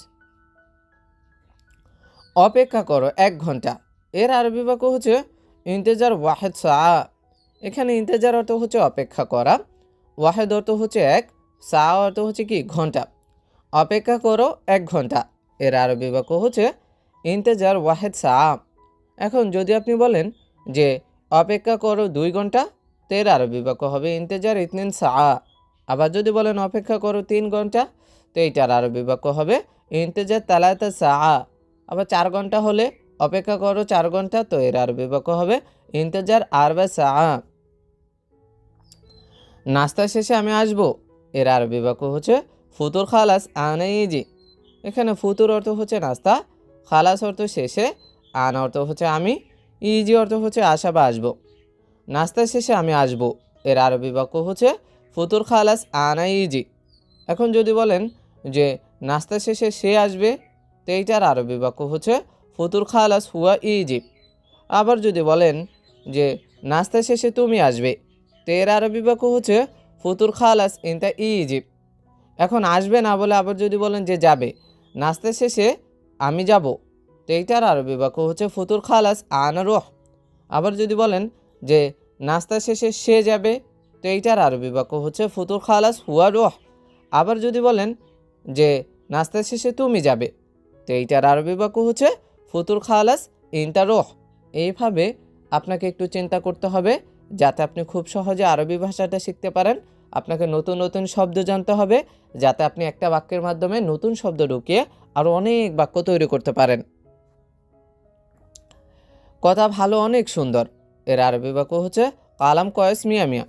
Speaker 1: অপেক্ষা করো 1 ঘন্টা। এর আরবি বাক্য হচ্ছে ইন্তেজার ওয়াহেদ সা। এখানে ইন্তেজার অর্থ হচ্ছে অপেক্ষা করা, ওয়াহেদ অর্থ হচ্ছে 1, সা অর্থ হচ্ছে কি ঘন্টা। অপেক্ষা করো 1 ঘন্টা। এর আরবি বাক্য হচ্ছে ইন্তেজার ওয়াহেদ সা। এখন যদি আপনি বলেন যে অপেক্ষা করো 2 ঘন্টা, তো এর আরবি বাক্য হবে ইন্তেজার ইতনিন সা। আবার যদি বলেন অপেক্ষা করো 3 ঘন্টা, তো এইটার আরবি বাক্য হবে ইন্তেজার তালাতা সা। আবার 4 ঘন্টা হলে অপেক্ষা করো 4 ঘন্টা, তো এর আরবি বাক্য হবে ইন্তেজার আরবা সা। নাস্তা শেষে আমি আসবো। এর আরবি বাক্য হচ্ছে ফুতুর খালাস আনা ইজি। এখানে ফুতুর অর্থ হচ্ছে নাস্তা, খালাস অর্থ শেষে, আনা অর্থ হচ্ছে আমি, ইজি অর্থ হচ্ছে আসা বা আসবো। নাস্তা শেষে আমি আসবো, এর আরবি বাক্য হচ্ছে ফুতুর খালাস আনা ইজি। এখন যদি বলেন যে নাস্তা শেষে সে আসবে, তো এইটার আরবি বাক্য হচ্ছে ফুতুর খালাস হুয়া ইজি। আবার যদি বলেন যে নাস্তা শেষে তুমি আসবে, তো এর আরবি বাক্য হচ্ছে ফুতুর খালাস ইনতা ইজি। এখন আসবে না বলে আবার যদি বলেন যে যাবে, নাস্তা শেষে আমি যাব, তো এইটার আরবি বাক্য হচ্ছে ফুতুর খালাস আনা রুহ। আবার যদি বলেন যে নাস্তা শেষে সে যাবে, তো এইটার আরবি বাক্য হচ্ছে ফুতুর খালাস হুয়া রুহ। আবার যদি বলেন যে নাস্তা শেষে তুমি যাবে, তো এইটার আরবি বাক্য হচ্ছে ফুতুর খালাস ইনতা রুহ। এইভাবে আপনাকে একটু চিন্তা করতে হবে যাতে আপনি খুব সহজে আরবি ভাষাটা শিখতে পারেন। আপনাকে নতুন নতুন শব্দ জানতে হবে যাতে আপনি একটা বাক্যের মাধ্যমে নতুন শব্দ ঢুকিয়ে আরও অনেক বাক্য তৈরি করতে পারেন। কথা ভালো অনেক সুন্দর। এর আরবি বাক্য হচ্ছে কালাম কয়েস মিয়া মিয়া।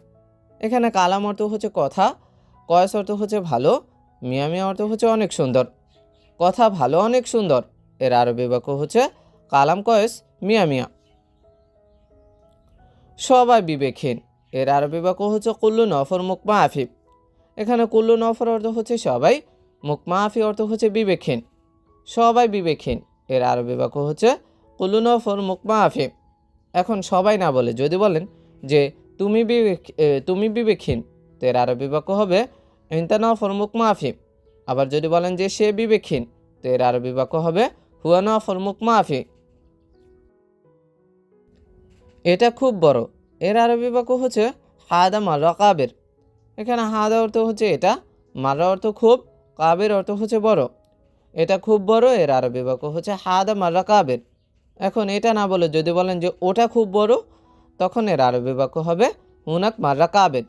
Speaker 1: এখানে কালাম অর্থ হচ্ছে কথা, কয়েস অর্থ হচ্ছে ভালো, মিয়া মিয়া অর্থ হচ্ছে অনেক সুন্দর। কথা ভালো অনেক সুন্দর। এর আরবি বাক্য হচ্ছে কালাম কয়েস মিয়া মিয়া। সবাই বিবেকহীন। এর আরবি বাক্য হচ্ছে কুল্লু নফর মুকমা আফিফ। এখানে কুল্লু নফর অর্থ হচ্ছে সবাই, মুকমা আফি অর্থ হচ্ছে বিবেকহীন। সবাই বিবেকহীন। এর আরবি বাক্য হচ্ছে কুল্লু নফর মুকমা আফিফ। এখন সবাই না বলে যদি বলেন যে তুমি বিবেকহীন, তো এর আরবি বাক্য হবে ইনতা নফর মুকমা আফিফ। আবার যদি বলেন যে সে বিবেকহীন, তো এর আরবি বাক্য হবে হুয়া নফর মুকমা আফিফ। এটা খুব বড়। এর আরবি বাক্য হচ্ছে হাদা মাররা কাবের। এখানে হাদা অর্থ হচ্ছে এটা, মাররা অর্থ খুব, কাবের অর্থ হচ্ছে বড়। এটা খুব বড়। এর আরবি বাক্য হচ্ছে হাদা মাররা কাবের। এখন এটা না বলে যদি বলেন যে ওটা খুব বড়, তখন এর আরবি বাক্য হবে হুনাক মাররা কাবের।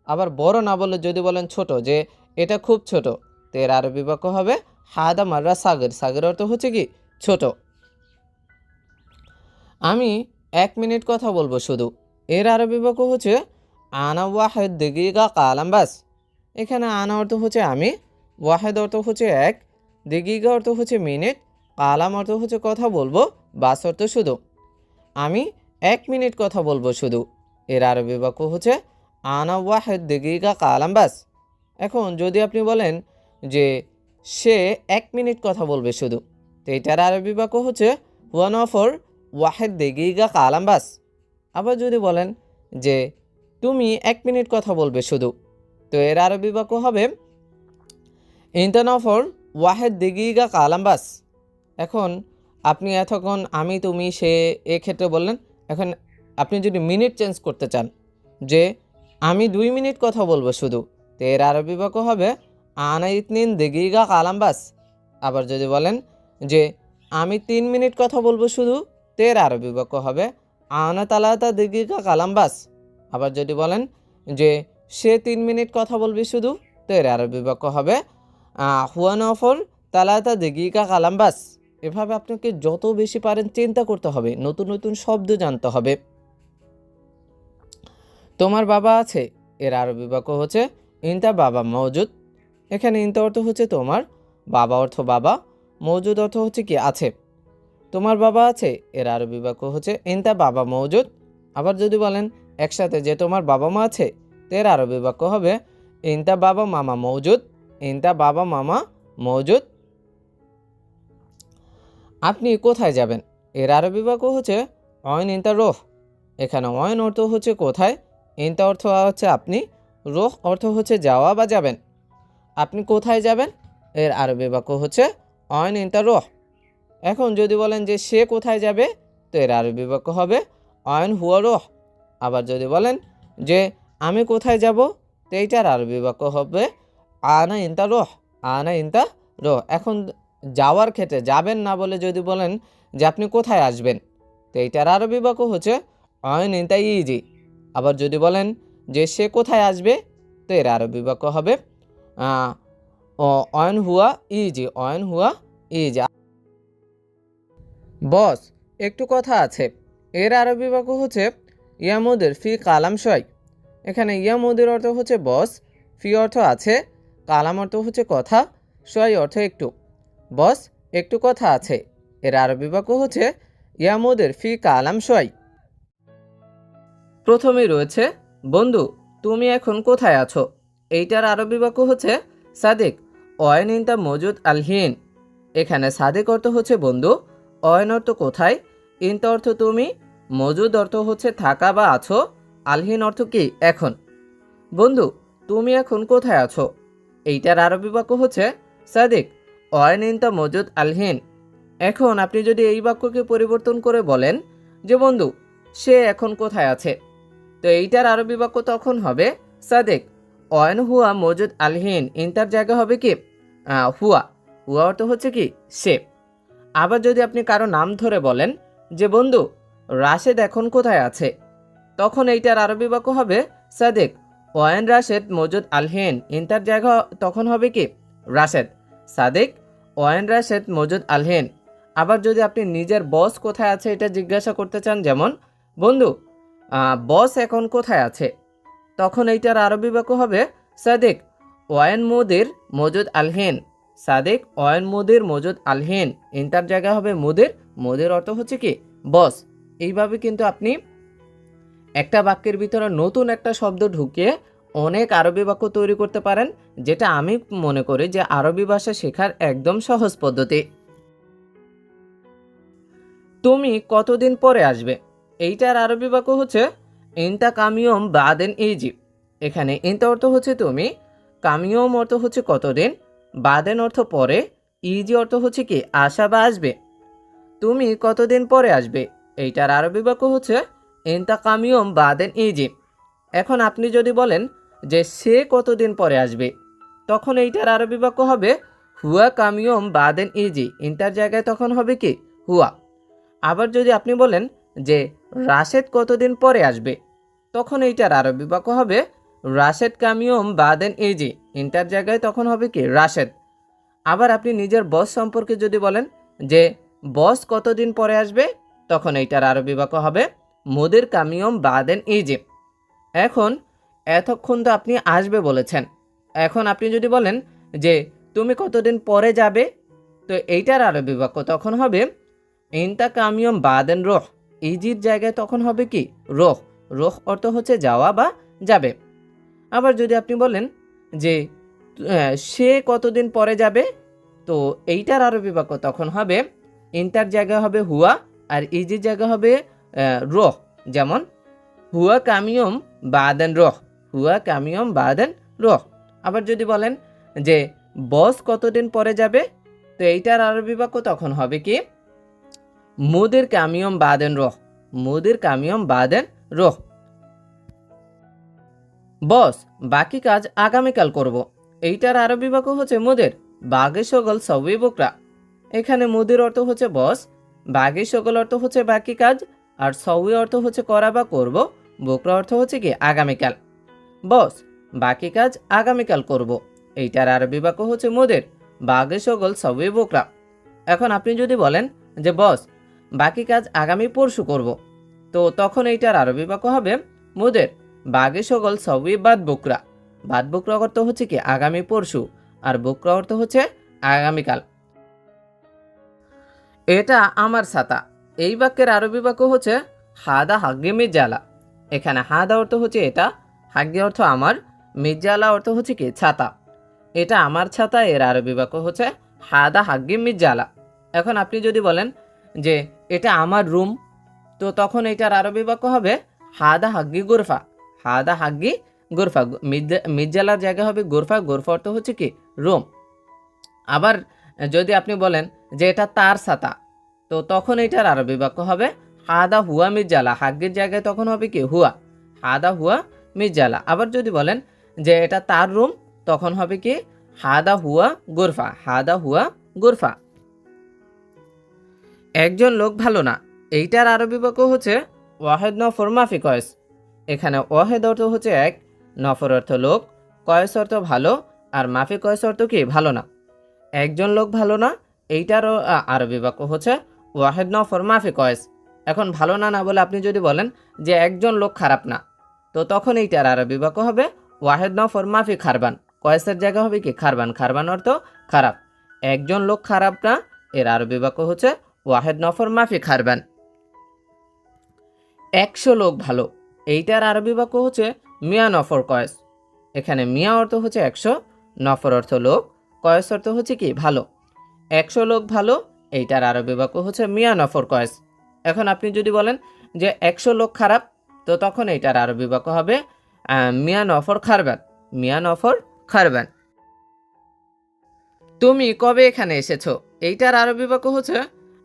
Speaker 1: আবার বড় না বলে যদি বলেন ছোট, যে এটা খুব ছোট, তো এর আরবি বাক্য হবে হাদা মাররা সাগের। সাগের অর্থ হচ্ছে কি ছোট। আমি 1 মিনিট কথা বলবো শুধু। এর আরবি বাক্য হচ্ছে আনা ওয়াহেদ দিগিগা কালাম বাস। এখানে আনা অর্থ হচ্ছে আমি, ওয়াহেদ অর্থ হচ্ছে 1, দিগিগা অর্থ হচ্ছে মিনিট, কালাম অর্থ হচ্ছে কথা বলবো, বাস অর্থ শুধু। আমি 1 মিনিট কথা বলবো শুধু। এর আরবি বাক্য হচ্ছে আনা ওয়াহেদ দিগিগা কালাম বাস। এখন যদি আপনি বলেন যে সে 1 মিনিট কথা বলবে শুধু, তো এটার আরবি বাক্য হচ্ছে হুয়া নফর ওয়াহেদ দেগিগা কালাম বাস। আবার যদি বলেন যে তুমি 1 মিনিট কথা বলবে শুধু, তো এর আরবি বাক্য হবে ইনতা নফর ওয়াহেদ দেগিগা কালাম বাস। এখন আপনি এতক্ষণ আমি তুমি সে ক্ষেত্রে বললেন। এখন আপনি যদি মিনিট চেঞ্জ করতে চান যে আমি 2 মিনিট কথা বলবো শুধু, তো এর আরবি বাক্য হবে আনা ইতনিন দেগিগা কালাম বাস। আবার যদি বলেন যে আমি 3 মিনিট কথা বলবো শুধু, তো এর আরবি বাক্য হবে আনা তালাতা দেগিগা কালাম বাস। আবার যদি বলেন যে সে 3 মিনিট কথা বলবে শুধু, তো এর আরবি বাক্য হবে হুয়া নফর তালাতা দেগিগা কালাম বাস। এভাবে আপনাকে যত বেশি পারেন চিন্তা করতে হবে, নতুন নতুন শব্দ জানতে হবে। তোমার বাবা আছে। এর আরবি বাক্য হচ্ছে ইনতা বাবা মওজুদ। এখানে ইনতা অর্থ হচ্ছে তোমার, বাবা অর্থ বাবা, মওজুদ অর্থ হচ্ছে কি আছে। তোমার বাবা আছে। এর আরবি বাক্য হচ্ছে ইনতা বাবা মওজুদ। আবার যদি বলেন একসাথে যে তোমার বাবা মা আছে, তো এর আরবি বাক্য হবে ইনতা বাবা মামা মওজুদ। ইনতা বাবা মামা মওজুদ। আপনি কোথায় যাবেন, এর আরবি বাক্য হচ্ছে অয়ন ইনতা রোহ। এখানে অয়ন অর্থ হচ্ছে কোথায়, ইনতা অর্থ হচ্ছে আপনি, রোহ অর্থ হচ্ছে যাওয়া বা যাবেন। আপনি কোথায় যাবেন, এর আরবি বাক্য হচ্ছে অয়ন ইনতা রোহ। এখন যদি বলেন যে সে কোথায় যাবে, তো এর আরবি বাক্য হবে অয়ন হুয়া রোহ। আবার যদি বলেন যে আমি কোথায় যাব, তো এইটার আরবি বাক্য হবে আনা ইনতা রোহ। আনা ইনতা রোহ। এখন যাওয়ার ক্ষেত্রে যাবেন না বলে যদি বলেন যে আপনি কোথায় আসবেন, তো এইটার আরবি বাক্য হচ্ছে অয়ন ইনতা ইজি। আবার যদি বলেন যে সে কোথায় আসবে, তো এর আরবি বাক্য হবে অয়ন হুয়া ইজি। অয়ন হুয়া ইজি। বস, একটু কথা আছে, এর আরবি বাক্য হচ্ছে ইয়ামুদের ফি কালাম শয়। এখানে ইয়ামুদের অর্থ হচ্ছে বস, ফি অর্থ আছে, কালাম অর্থ হচ্ছে কথা, শয় অর্থ একটু। বস, একটু কথা আছে, এর আরবি বাক্য হচ্ছে ইয়ামুদের ফি কালাম শয়। প্রথমেই রয়েছে বন্ধু, তুমি এখন কোথায় আছো। এইটার আরবি বাক্য হচ্ছে সাদিক অয়ন ইনতা মজুদ আলহিন। এখানে সাদিক অর্থ হচ্ছে বন্ধু, অয়ন অর্থ কোথায়, ইনতা অর্থ তুমি, মজুদ অর্থ হচ্ছে থাকা বা আছো, আলহিন অর্থ কি এখন। বন্ধু, তুমি এখন কোথায় আছো, এইটার আরবি বাক্য হচ্ছে সাদিক অয়ন ইনতা মজুদ আলহিন। এখন আপনি যদি এই বাক্যকে পরিবর্তন করে বলেন যে বন্ধু, সে এখন কোথায় আছে, তো এইটার আরবি বাক্য তখন হবে সাদেক অয়ন হুয়া মজুদ আলহিন। ইনতার জায়গা হবে কি হুয়া। হুয়া অর্থ হচ্ছে কি সে। আবার যদি আপনি কারো নাম ধরে বলেন যে বন্ধু, রাশেদ এখন কোথায় আছে, তখন এইটার আরবি বাক্য হবে সাদেক অয়ন রাশেদ মজুদ আলহিন। ইনতার জায়গা তখন হবে কি রাশেদ। সাদেক অয়ন রাশেদ মজুদ আলহিন। আবার যদি আপনি নিজের বস কোথায় আছে এটা জিজ্ঞাসা করতে চান, যেমন বন্ধু, বস এখন কোথায় আছে, তখন এইটার আরবি বাক্য হবে সাদেক ওয়ান মুদির মজুদ আলহিন। সাদেক ওয়ান মুদির মজুদ আলহিন। ইন্টার জায়গা হবে মুদির। মুদির অর্থ হচ্ছে কি বস। এইভাবে কিন্তু আপনি একটা বাক্যের ভিতরে নতুন একটা শব্দ ঢুকিয়ে অনেক আরবি বাক্য তৈরি করতে পারেন, যেটা আমি মনে করি যে আরবি ভাষা শেখার একদম সহজ পদ্ধতি। তুমি কতদিন পরে আসবে, এইটার আরবি বাক্য হচ্ছে ইনতা কামিয়ম বাদেন ইজি। এখানে ইনতা অর্থ হচ্ছে তুমি, কামিয়ম অর্থ হচ্ছে কতদিন, বাদেন অর্থ পরে, ইজি অর্থ হচ্ছে কি আসা বা আসবে। তুমি কতদিন পরে আসবে, এইটার আরবি বাক্য হচ্ছে ইনতা কামিয়ম বাদেন ইজি। এখন আপনি যদি বলেন যে সে কতদিন পরে আসবে, তখন এইটার আরবি বাক্য হবে হুয়া কামিয়ম বাদেন ইজি। ইনতার জায়গায় তখন হবে কি হুয়া। আবার যদি আপনি বলেন যে রাশেদ কতদিন পরে আসবে, তখন এইটার আরবি বাক্য হবে রাশেদ কামিয়ম বাদেন ইজি। ইন্টার জায়গায় তখন হবে কি রাশেদ। আবার আপনি নিজের বস সম্পর্কে যদি বলেন যে বস কতদিন পরে আসবে, তখন এইটার আরবি বাক্য হবে মুদির কামিয়ম বাদেন ইজি। এখন এতক্ষণ তো আপনি আসবে বলেছেন, এখন আপনি যদি বলেন যে তুমি কতদিন পরে যাবে, তো এইটার আরবি বাক্য তখন হবে ইনতা কামিয়ম বাদেন রোহ। ইজির জায়গায় তখন হবে কি রোহ। রোহ অর্থ হচ্ছে যাওয়া বা যাবে। আবার যদি আপনি বলেন যে সে কতদিন পরে যাবে, তো এইটার আরবি বাক্য তখন হবে ইনতার জায়গা হবে হুয়া আর ইজির জায়গা হবে রোহ। যেমন হুয়া কামিয়ম বাদেন রোহ। হুয়া কামিয়ম বাদেন রোহ। আবার যদি বলেন যে বস কতদিন পরে যাবে, তো এইটার আরবি বাক্য তখন হবে কি মুদির কামিয়ম বাদেন রোহ। মুদির কামিয়ম বাদেন রোহ। বস, বাকি কাজ আগামীকাল করব। এইটার আরবি বাক্য হচ্ছে মুদির বাগে সকল সবই বকরা। এখানে মুদির অর্থ হচ্ছে বস, বাগে সকল অর্থ হচ্ছে বাকি কাজ, আর সবই অর্থ হচ্ছে করা বা করব, বকরা অর্থ হচ্ছে কি আগামীকাল। বস, বাকি কাজ আগামীকাল করব। এইটার আরবি বাক্য হচ্ছে মুদির বাগে সকল সবই বকরা। এখন আপনি যদি বলেন যে বস, বাকি কাজ আগামী পরশু করব, তো তখন এইটার আরবি বাক্য হবে মুদের বাগে সকল সবই বাদ বকরা। বাদ বকরা অর্থ হচ্ছে কি আগামী পরশু, আর বকরা অর্থ হচ্ছে আগামীকাল। এটা আমার ছাতা। এই বাক্যের আরবি বাক্য হচ্ছে হাদা হাগ্গে মির্জালা। এখানে হাদা অর্থ হচ্ছে এটা, হাগ্গে অর্থ আমার, মির্জালা অর্থ হচ্ছে কি ছাতা। এটা আমার ছাতা, এর আরবি বাক্য হচ্ছে হাদা হাগ্গি মির্জালা। এখন আপনি যদি বলেন যে এটা আমার রুম, তো তখন এটার আরবি বাক্য হবে হাদা হাগ্গি গুরফা। হাদা হাগ্গি গুরফা, মির্জালার জায়গা হবে গুরফা। গুরফা অর্থ হচ্ছে কি রুম। আবার যদি আপনি বলেন যে এটা তার ছাতা, তো তখন এটার আরবি বাক্য হবে হাদা হুয়া মির্জালা। হাগ্গির জায়গায় তখন হবে কি হুয়া, হাদা হুয়া মির্জালা। আবার যদি বলেন যে এটা তার রুম, তখন হবে কি হাদা হুয়া গুরফা, হাদা হুয়া গুরফা। একজন লোক ভালো না, এইটার আরবি বাক্য হচ্ছে ওয়াহেদ নফর মাফি কয়েস। এখানে ওয়াহেদ অর্থ হচ্ছে এক, নফর অর্থ লোক, কয়েস অর্থ ভালো, আর মাফি কয়েস অর্থ কি ভালো না। একজন লোক ভালো না, এইটারও আরবি বাক্য হচ্ছে ওয়াহেদ নফর মাফি কয়েস। এখন ভালো না না বলে আপনি যদি বলেন যে একজন লোক খারাপ না, তো তখন এইটার আরবি বাক্য হবে ওয়াহেদ নফর মাফি খারবান। কয়েসের জায়গা হবে কি খারবান, খারবান অর্থ খারাপ। একজন লোক খারাপ না, এর আরবি বাক্য হচ্ছে ওয়াহেদ নফর মাফি খারবান। 100 লোক ভালো, এইটার আরবি বাক্য হচ্ছে মিয়া নফর কয়েস। এখানে মিয়া অর্থ হচ্ছে 100, নফর অর্থ লোক, কয়েস অর্থ হচ্ছে কি ভালো। 100 লোক ভালো, এইটার আরবি বাক্য হচ্ছে মিয়া নফর কয়েস। এখন আপনি যদি বলেন যে 100 লোক খারাপ, তো তখন এইটার আরবি বাক্য হবে মিয়া নফর খারবান, মিয়া নফর খারবান। তুমি কবে এখানে এসেছো, এইটার আরবি বাক্য হচ্ছে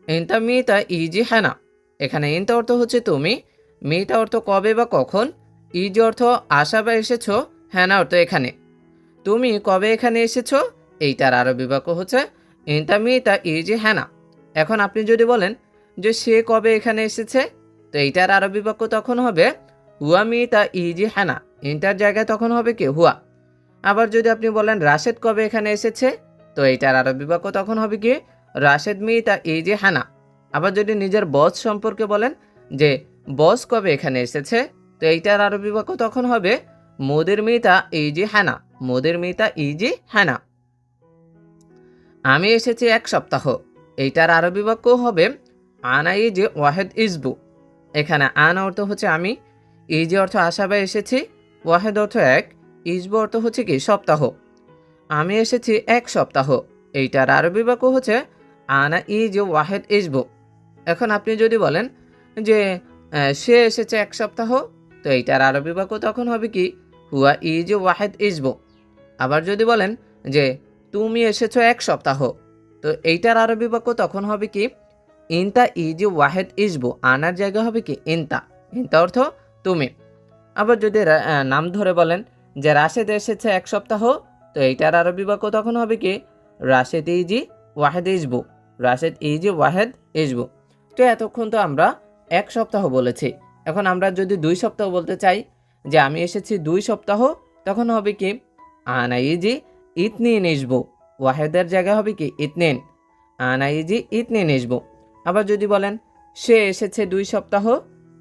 Speaker 1: ইনতা মিতা ইজি হ্যানা। এখানে ইনতা অর্থ হচ্ছে তুমি, মিটা অর্থ কবে বা কখন, ইজি অর্থ আসা বা এসেছো, হ্যানা অর্থ এখানে। তুমি কবে এখানে এসেছো, এইটার আরবি বাক্য হচ্ছে ইনতা মিতা ইজি হ্যানা। এখন আপনি যদি বলেন যে সে কবে এখানে এসেছে, তো এইটার আরবি বাক্য তখন হবে হুয়া মিতা ইজি হ্যানা। ইনটার জায়গায় তখন হবে কি হুয়া। আবার যদি আপনি বলেন রাশেদ কবে এখানে এসেছে, তো এইটার আরবি বাক্য তখন হবে কি রাশেদ মিতা ইজি হ্যানা। আবার যদি নিজের বস সম্পর্কে বলেন যে বস কবে এখানে এসেছে, তো এইটার আরবি বাক্য তখন হবে মুদির মিতা ইজি হ্যানা, মুদির মিতা ইজি হ্যানা। আমি এসেছি 1 সপ্তাহ, এইটার আরবি বাক্য হবে আনা ইজি ওয়াহেদ ইজবু। এখানে আনা অর্থ হচ্ছে আমি, ইজি অর্থ আসা বা এসেছি, ওয়াহেদ অর্থ 1, ইজবু অর্থ হচ্ছে কি সপ্তাহ। আমি এসেছি 1 সপ্তাহ, এইটার আরবি বাক্য হচ্ছে আনা ইজি ওয়াহেদ ইজবু। এখন আপনি যদি বলেন যে সে এসেছে 1 সপ্তাহ, তো এইটার আরবি বাক্য তখন হবে কি হুয়া ইজি ওয়াহেদ ইজবু। আবার যদি বলেন যে তুমি এসেছো 1 সপ্তাহ, তো এইটার আরবি বাক্য তখন হবে কি ইনতা ইজি ওয়াহেদ ইজবু। আনার জায়গা হবে কি ইনতা, ইনতা অর্থ তুমি। আবার যদি নাম ধরে বলেন যে রাশেদ এসেছে 1 সপ্তাহ, তো এইটার আরবি বাক্য তখন হবে কি রাশেদ ইজি ওয়াহেদ ইজবু, রাশেদ ইজি ওয়াহেদ ইজবু। তো এতক্ষণ তো আমরা 1 সপ্তাহ বলেছি। এখন আমরা যদি 2 সপ্তাহ বলতে চাই যে আমি এসেছি 2 সপ্তাহ, তখন হবে কি আনা ইজি ইতনিন ইজবু। ওয়াহেদের জায়গা হবে কি ইতনিন, আনা ইজি ইতনিন ইজবু। আবার যদি বলেন সে এসেছে 2 সপ্তাহ,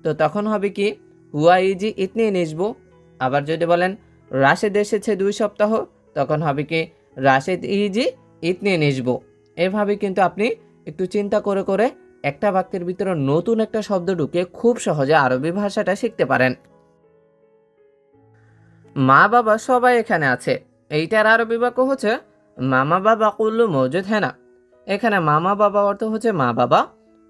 Speaker 1: তো তখন হবে কি হুয়া ইজি ইতনিন ইজবু। আবার যদি বলেন রাশেদ এসেছে 2 সপ্তাহ, তখন হবে কি রাশেদ ইজি ইতনিন ইজবু। এভাবে কিন্তু আপনি একটু চিন্তা করে করে একটা বাক্যের ভিতরে নতুন একটা শব্দ ঢুকে খুব সহজে আরবি ভাষাটা শিখতে পারেন। মা বাবা সবাই এখানে আছে, এইটার আরবি বাক্য হচ্ছে মামা বাবা কুল্লু মৌজুদ হ্যানা। এখানে মামা বাবা অর্থ হচ্ছে মা বাবা,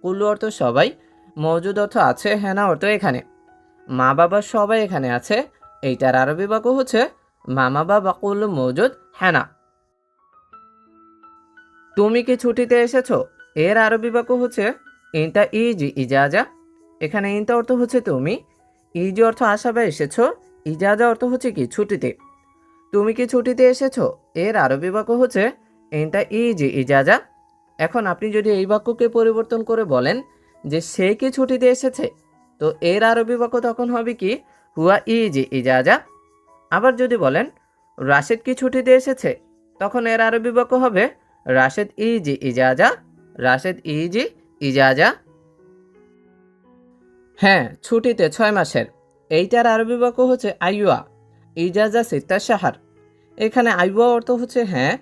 Speaker 1: কুল্লু অর্থ সবাই, মৌজুদ অর্থ আছে, হ্যানা অর্থ এখানে। মা বাবা সবাই এখানে আছে, এইটার আরবি বাক্য হচ্ছে মামা বাবা কুল্লু মৌজুদ হ্যানা। তুমি কি ছুটিতে এসেছো, এর আরবি বাক্য হচ্ছে ইনতা ইজি ইজাজা। এখানে ইনতা অর্থ হচ্ছে তুমি, ইজি অর্থ আসা বা এসেছো, ইজাজা অর্থ হচ্ছে কি ছুটিতে। তুমি কি ছুটিতে এসেছো, এর আরবি বাক্য হচ্ছে ইনতা ইজি ইজাজা। এখন আপনি যদি এই বাক্যকে পরিবর্তন করে বলেন যে সে কি ছুটিতে এসেছে, তো এর আরবি বাক্য তখন হবে কি হুয়া ইজি ইজাজা। আবার যদি বলেন রাশেদ কি ছুটিতে এসেছে, তখন এর আরবি বাক্য হবে রাশেদ ইজি ইজাজা, রাশেদ ইজি ইজাজা। হ্যাঁ ছুটিতে 6 মাসের, এইটার আরবি বাক্য হচ্ছে আইয়া ইজাজা সিত্তা শাহার। এখানে আইয়া অর্থ হচ্ছে হ্যাঁ,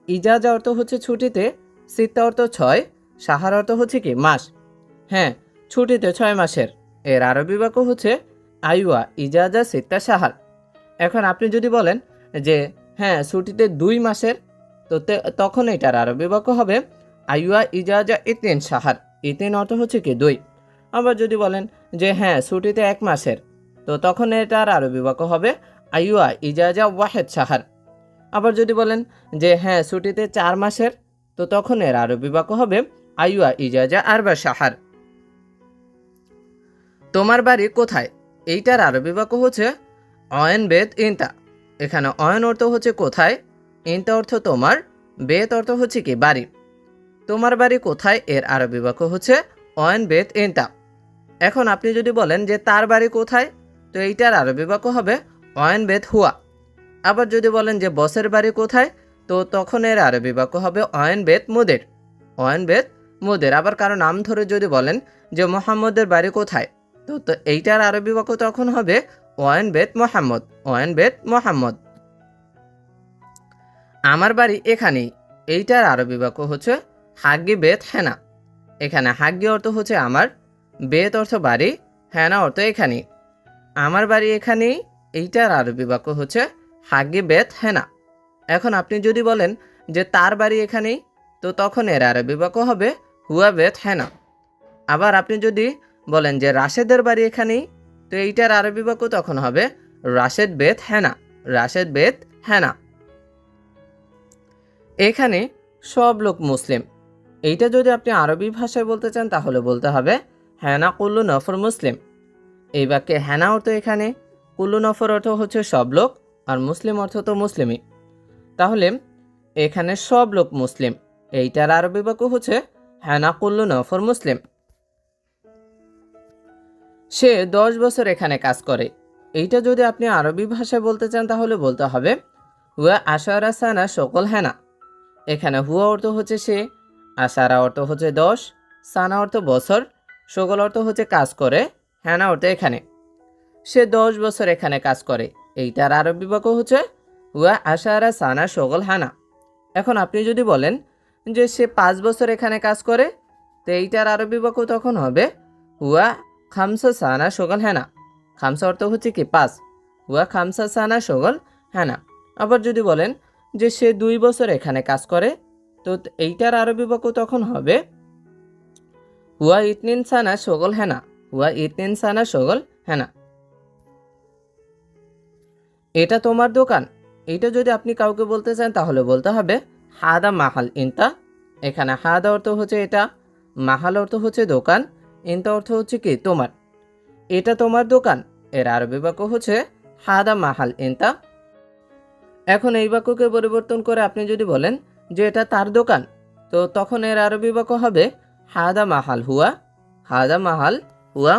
Speaker 1: ইজাজা অর্থ হচ্ছে ছুটিতে, সিত্তা অর্থ 6, শাহার অর্থ হচ্ছে কি মাস। হ্যাঁ ছুটিতে 6 মাসের, এর আরবি বাক্য হচ্ছে আইয়া ইজাজা সিত্তা শাহার। এখন আপনি যদি বলেন যে হ্যাঁ ছুটিতে 2 মাসের, তো তখন এটার আরবি বাক্য হবে আইয়া ইজাজা ইতিন সাহার। ইতিন অর্থ হচ্ছে কি 2। আবার যদি বলেন যে হ্যাঁ ছুটিতে 1 মাসের, তো তখন এটার আরবি বাক্য হবে আইয়া ইজাজা ওয়াহেদ সাহার। আবার যদি বলেন যে হ্যাঁ ছুটিতে 4 মাসের, তো তখন এর আরবি বাক্য হবে আইয়া ইজাজা আরবা সাহার। তোমার বাড়ি কোথায়, এইটার আরবি বাক্য হচ্ছে অয়েন বেত ইনতা। এখানে অয়েন অর্থ হচ্ছে কোথায়, ইনতা অর্থ তোমার, বেত অর্থ হচ্ছে কি বাড়ি। তোমার বাড়ি কোথায় এর আরবি বাক্য হচ্ছে অয়েন বেত ইনতা। এখন আপনি যদি বলেন যে তার বাড়ি কোথায়, তো এইটার আরবি বাক্য হবে অয়েন বেত হুয়া। আবার যদি বলেন যে বসের বাড়ি কোথায়, তো তখন এর আরবি বাক্য হবে অয়েন বেত মুদের। অয়েন বেত মুদের। আবার কারো নাম ধরে যদি বলেন যে মোহাম্মদের বাড়ি কোথায়, তো এইটার আরবি বাক্য তখন হবে ওয়ান বেত মোহাম্মদ। ওয়ান বেত মোহাম্মদ। আমার বাড়ি এখানেই, এইটার আরবি বাক্য হচ্ছে হাগ্গি বেত হেনা। এখানে হাগ্গি অর্থ হচ্ছে আমার, বেত অর্থ বাড়ি, হেনা অর্থ এখানেই। আমার বাড়ি এখানেই, এইটার আরবি বাক্য হচ্ছে হাগ্গি বেত হেনা। এখন আপনি যদি বলেন যে তার বাড়ি এখানেই, তো তখন এর আরবি বাক্য হবে হুয়া বেত হেনা। আবার আপনি যদি বলেন যে রাশেদের বাড়ি এখানেই, তো এইটার আরবি বাক্য তখন হবে রাশেদ বেত হেনা। রাশেদ বেত হেনা। এখানে সব লোক মুসলিম, এইটা যদি আপনি আরবি ভাষায় বলতে চান তাহলে বলতে হবে হেনা কুল্লু নফর মুসলিম। এই বাক্যে হেনা অর্থ এখানে, কুল্লু নফর অর্থ হচ্ছে সব লোক, আর মুসলিম অর্থ তো মুসলিমই। তাহলে এখানে সব লোক মুসলিম, এইটার আরবি বাক্য হচ্ছে হেনা কুল্লু নফর মুসলিম। সে 10 বছর এখানে কাজ করে, এইটা যদি আপনি আরবি ভাষায় বলতে চান তাহলে বলতে হবে হুয়া আশারা সানা সকল হেনা। এখানে হুয়া অর্থ হচ্ছে সে, আশারা অর্থ হচ্ছে 10, সানা অর্থ বছর, সকল অর্থ হচ্ছে কাজ করে, হেনা অর্থ এখানে। সে 10 বছর এখানে কাজ করে, এইটার আরবি বাক্য হচ্ছে হুয়া আশারা সানা সকল হানা। এখন আপনি যদি বলেন যে সে 5 বছর এখানে কাজ করে, তো এইটার আরবি বাক্য তখন হবে হুয়া খামসা সানা সকল হেনা। খামসা অর্থ হচ্ছে কি 5, হুয়া খামসা সানা সকল হেনা। আবার যদি বলেন যে সে 2 বছর এখানে কাজ করে, তো এইটার আরবি বাক্য তখন হবে হুয়া ইতনিন সানা সকল হেনা। হুয়া ইতনিন সানা সকল হেনা। এটা তোমার দোকান, এইটা যদি আপনি কাউকে বলতে চান তাহলে বলতে হবে হাদা মাহাল ইনতা। এখানে হাদা অর্থ হচ্ছে এটা, মাহাল অর্থ হচ্ছে দোকান, ইনতা অর্থ হচ্ছে কি তোমার। এটা তোমার দোকান, এর আরবি বাক্য হচ্ছে হাদা মাহাল ইনতা। এখন এই বাক্যকে পরিবর্তন করে আপনি যদি বলেন যে এটা তার দোকান, তো তখন এর আরবি বাক্য হবে হাদা মাহাল হুয়া। হাদা মাহাল হুয়া।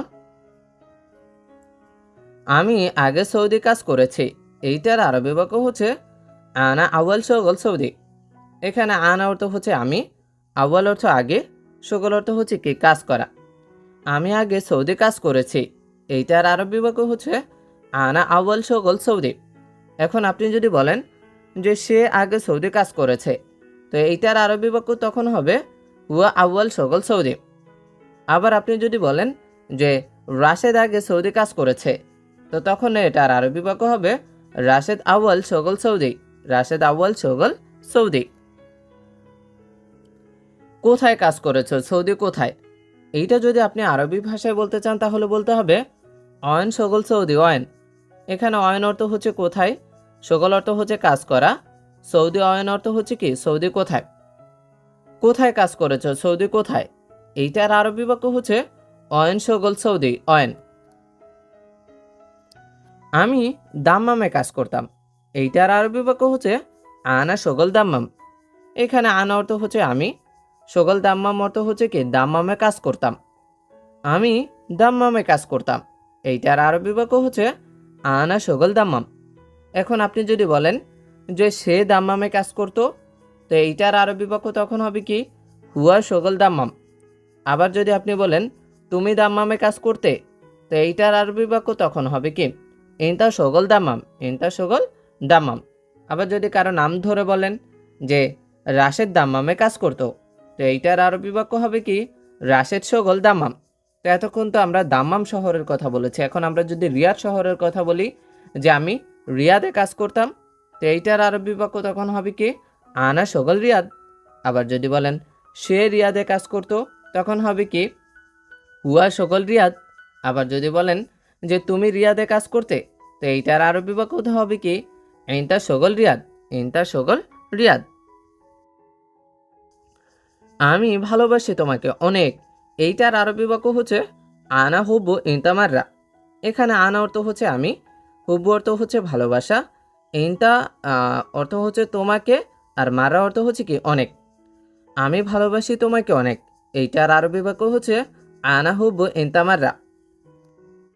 Speaker 1: আমি আগে সৌদি কাজ করেছি, এইটার আরবি বাক্য হচ্ছে আনা আউয়াল শগল সৌদি। এখানে আনা অর্থ হচ্ছে আমি, আউয়াল অর্থ আগে, শগল অর্থ হচ্ছে কি কাজ করা। আমি আগে সৌদি কাজ করেছি, এইটার আরবি বাক্য হচ্ছে আনা আউয়াল শগল সৌদি। এখন আপনি যদি বলেন যে সে আগে সৌদি কাজ করেছে, তো এইটার আরবি বাক্য তখন হবে হুয়া আউয়াল শগল সৌদি। আবার আপনি যদি বলেন যে রাশেদ আগে সৌদি কাজ করেছে, তো তখন এটার আরবি বাক্য হবে রাশেদ আউয়াল শগল সৌদি। রাশেদ আউয়াল শগল সৌদি। কোথায় কাজ করেছো, সৌদি কোথায়, এইটা যদি আপনি আরবি ভাষায় বলতে চান তাহলে বলতে হবে অয়েন শগল সৌদি অয়েন। এখানে অয়েন অর্থ হচ্ছে কোথায়, শগল অর্থ হচ্ছে কাজ করা, সৌদি অয়েন অর্থ হচ্ছে কি সৌদি কোথায়। কোথায় কাজ করেছো, সৌদি কোথায়, এইটার আরবি বাক্য হচ্ছে অয়েন শগল সৌদি অয়েন। আমি দাম্মামে কাজ করতাম, এইটার আরবি বাক্য হচ্ছে আনা শগল দাম্মাম। এখানে আনা অর্থ হচ্ছে আমি, শগল দাম্মাম অর্থ হচ্ছে কি দাম্মামে কাজ করতাম। আমি দাম্মামে কাজ করতাম, এইটার আরবি বাক্য হচ্ছে আনা শগল দাম্মাম। এখন আপনি যদি বলেন যে সে দাম্মামে কাজ করতো, তো এইটার আরবি বাক্য তখন হবে কি হুয়া শগল দাম্মাম। আবার যদি আপনি বলেন তুমি দাম্মামে কাজ করতে, তো এইটার আরবি বাক্য তখন হবে কি ইনতা শগল দাম্মাম। ইনতা শগল দাম্মাম। আবার যদি কারো নাম ধরে বলেন যে রাশেদ দাম্মামে কাজ করতো, তো এইটার আরবি বাক্য হবে কি রাশেদ শগল দাম্মাম। তো এতক্ষণ তো আমরা দাম্মাম শহরের কথা বলেছি, এখন আমরা যদি রিয়াদ শহরের কথা বলি যে আমি রিয়াদে কাজ করতাম, তো এইটার আরবি বাক্য তখন হবে কি আনা শগল রিয়াদ। আবার যদি বলেন সে রিয়াদে কাজ করতো তখন হবে কি হুয়া শগল রিয়াদ। আবার যদি বলেন যে তুমি রিয়াদে কাজ করতে, তো এইটার আরবি বাক্য হবে কি ইনতা শগল রিয়াদ, ইনতা শগল রিয়াদ। আমি ভালোবাসি তোমাকে অনেক, এইটার আরবি বাক্য হচ্ছে আনা হুব্বু ইনতা মাররা। এখানে আনা অর্থ হচ্ছে আমি, হুব্বু অর্থ হচ্ছে ভালোবাসা, ইনতা অর্থ হচ্ছে তোমাকে, আর মাররা অর্থ হচ্ছে কি অনেক। আমি ভালোবাসি তোমাকে অনেক, এইটার আরবি বাক্য হচ্ছে আনা হুব্বু ইনতা মাররা।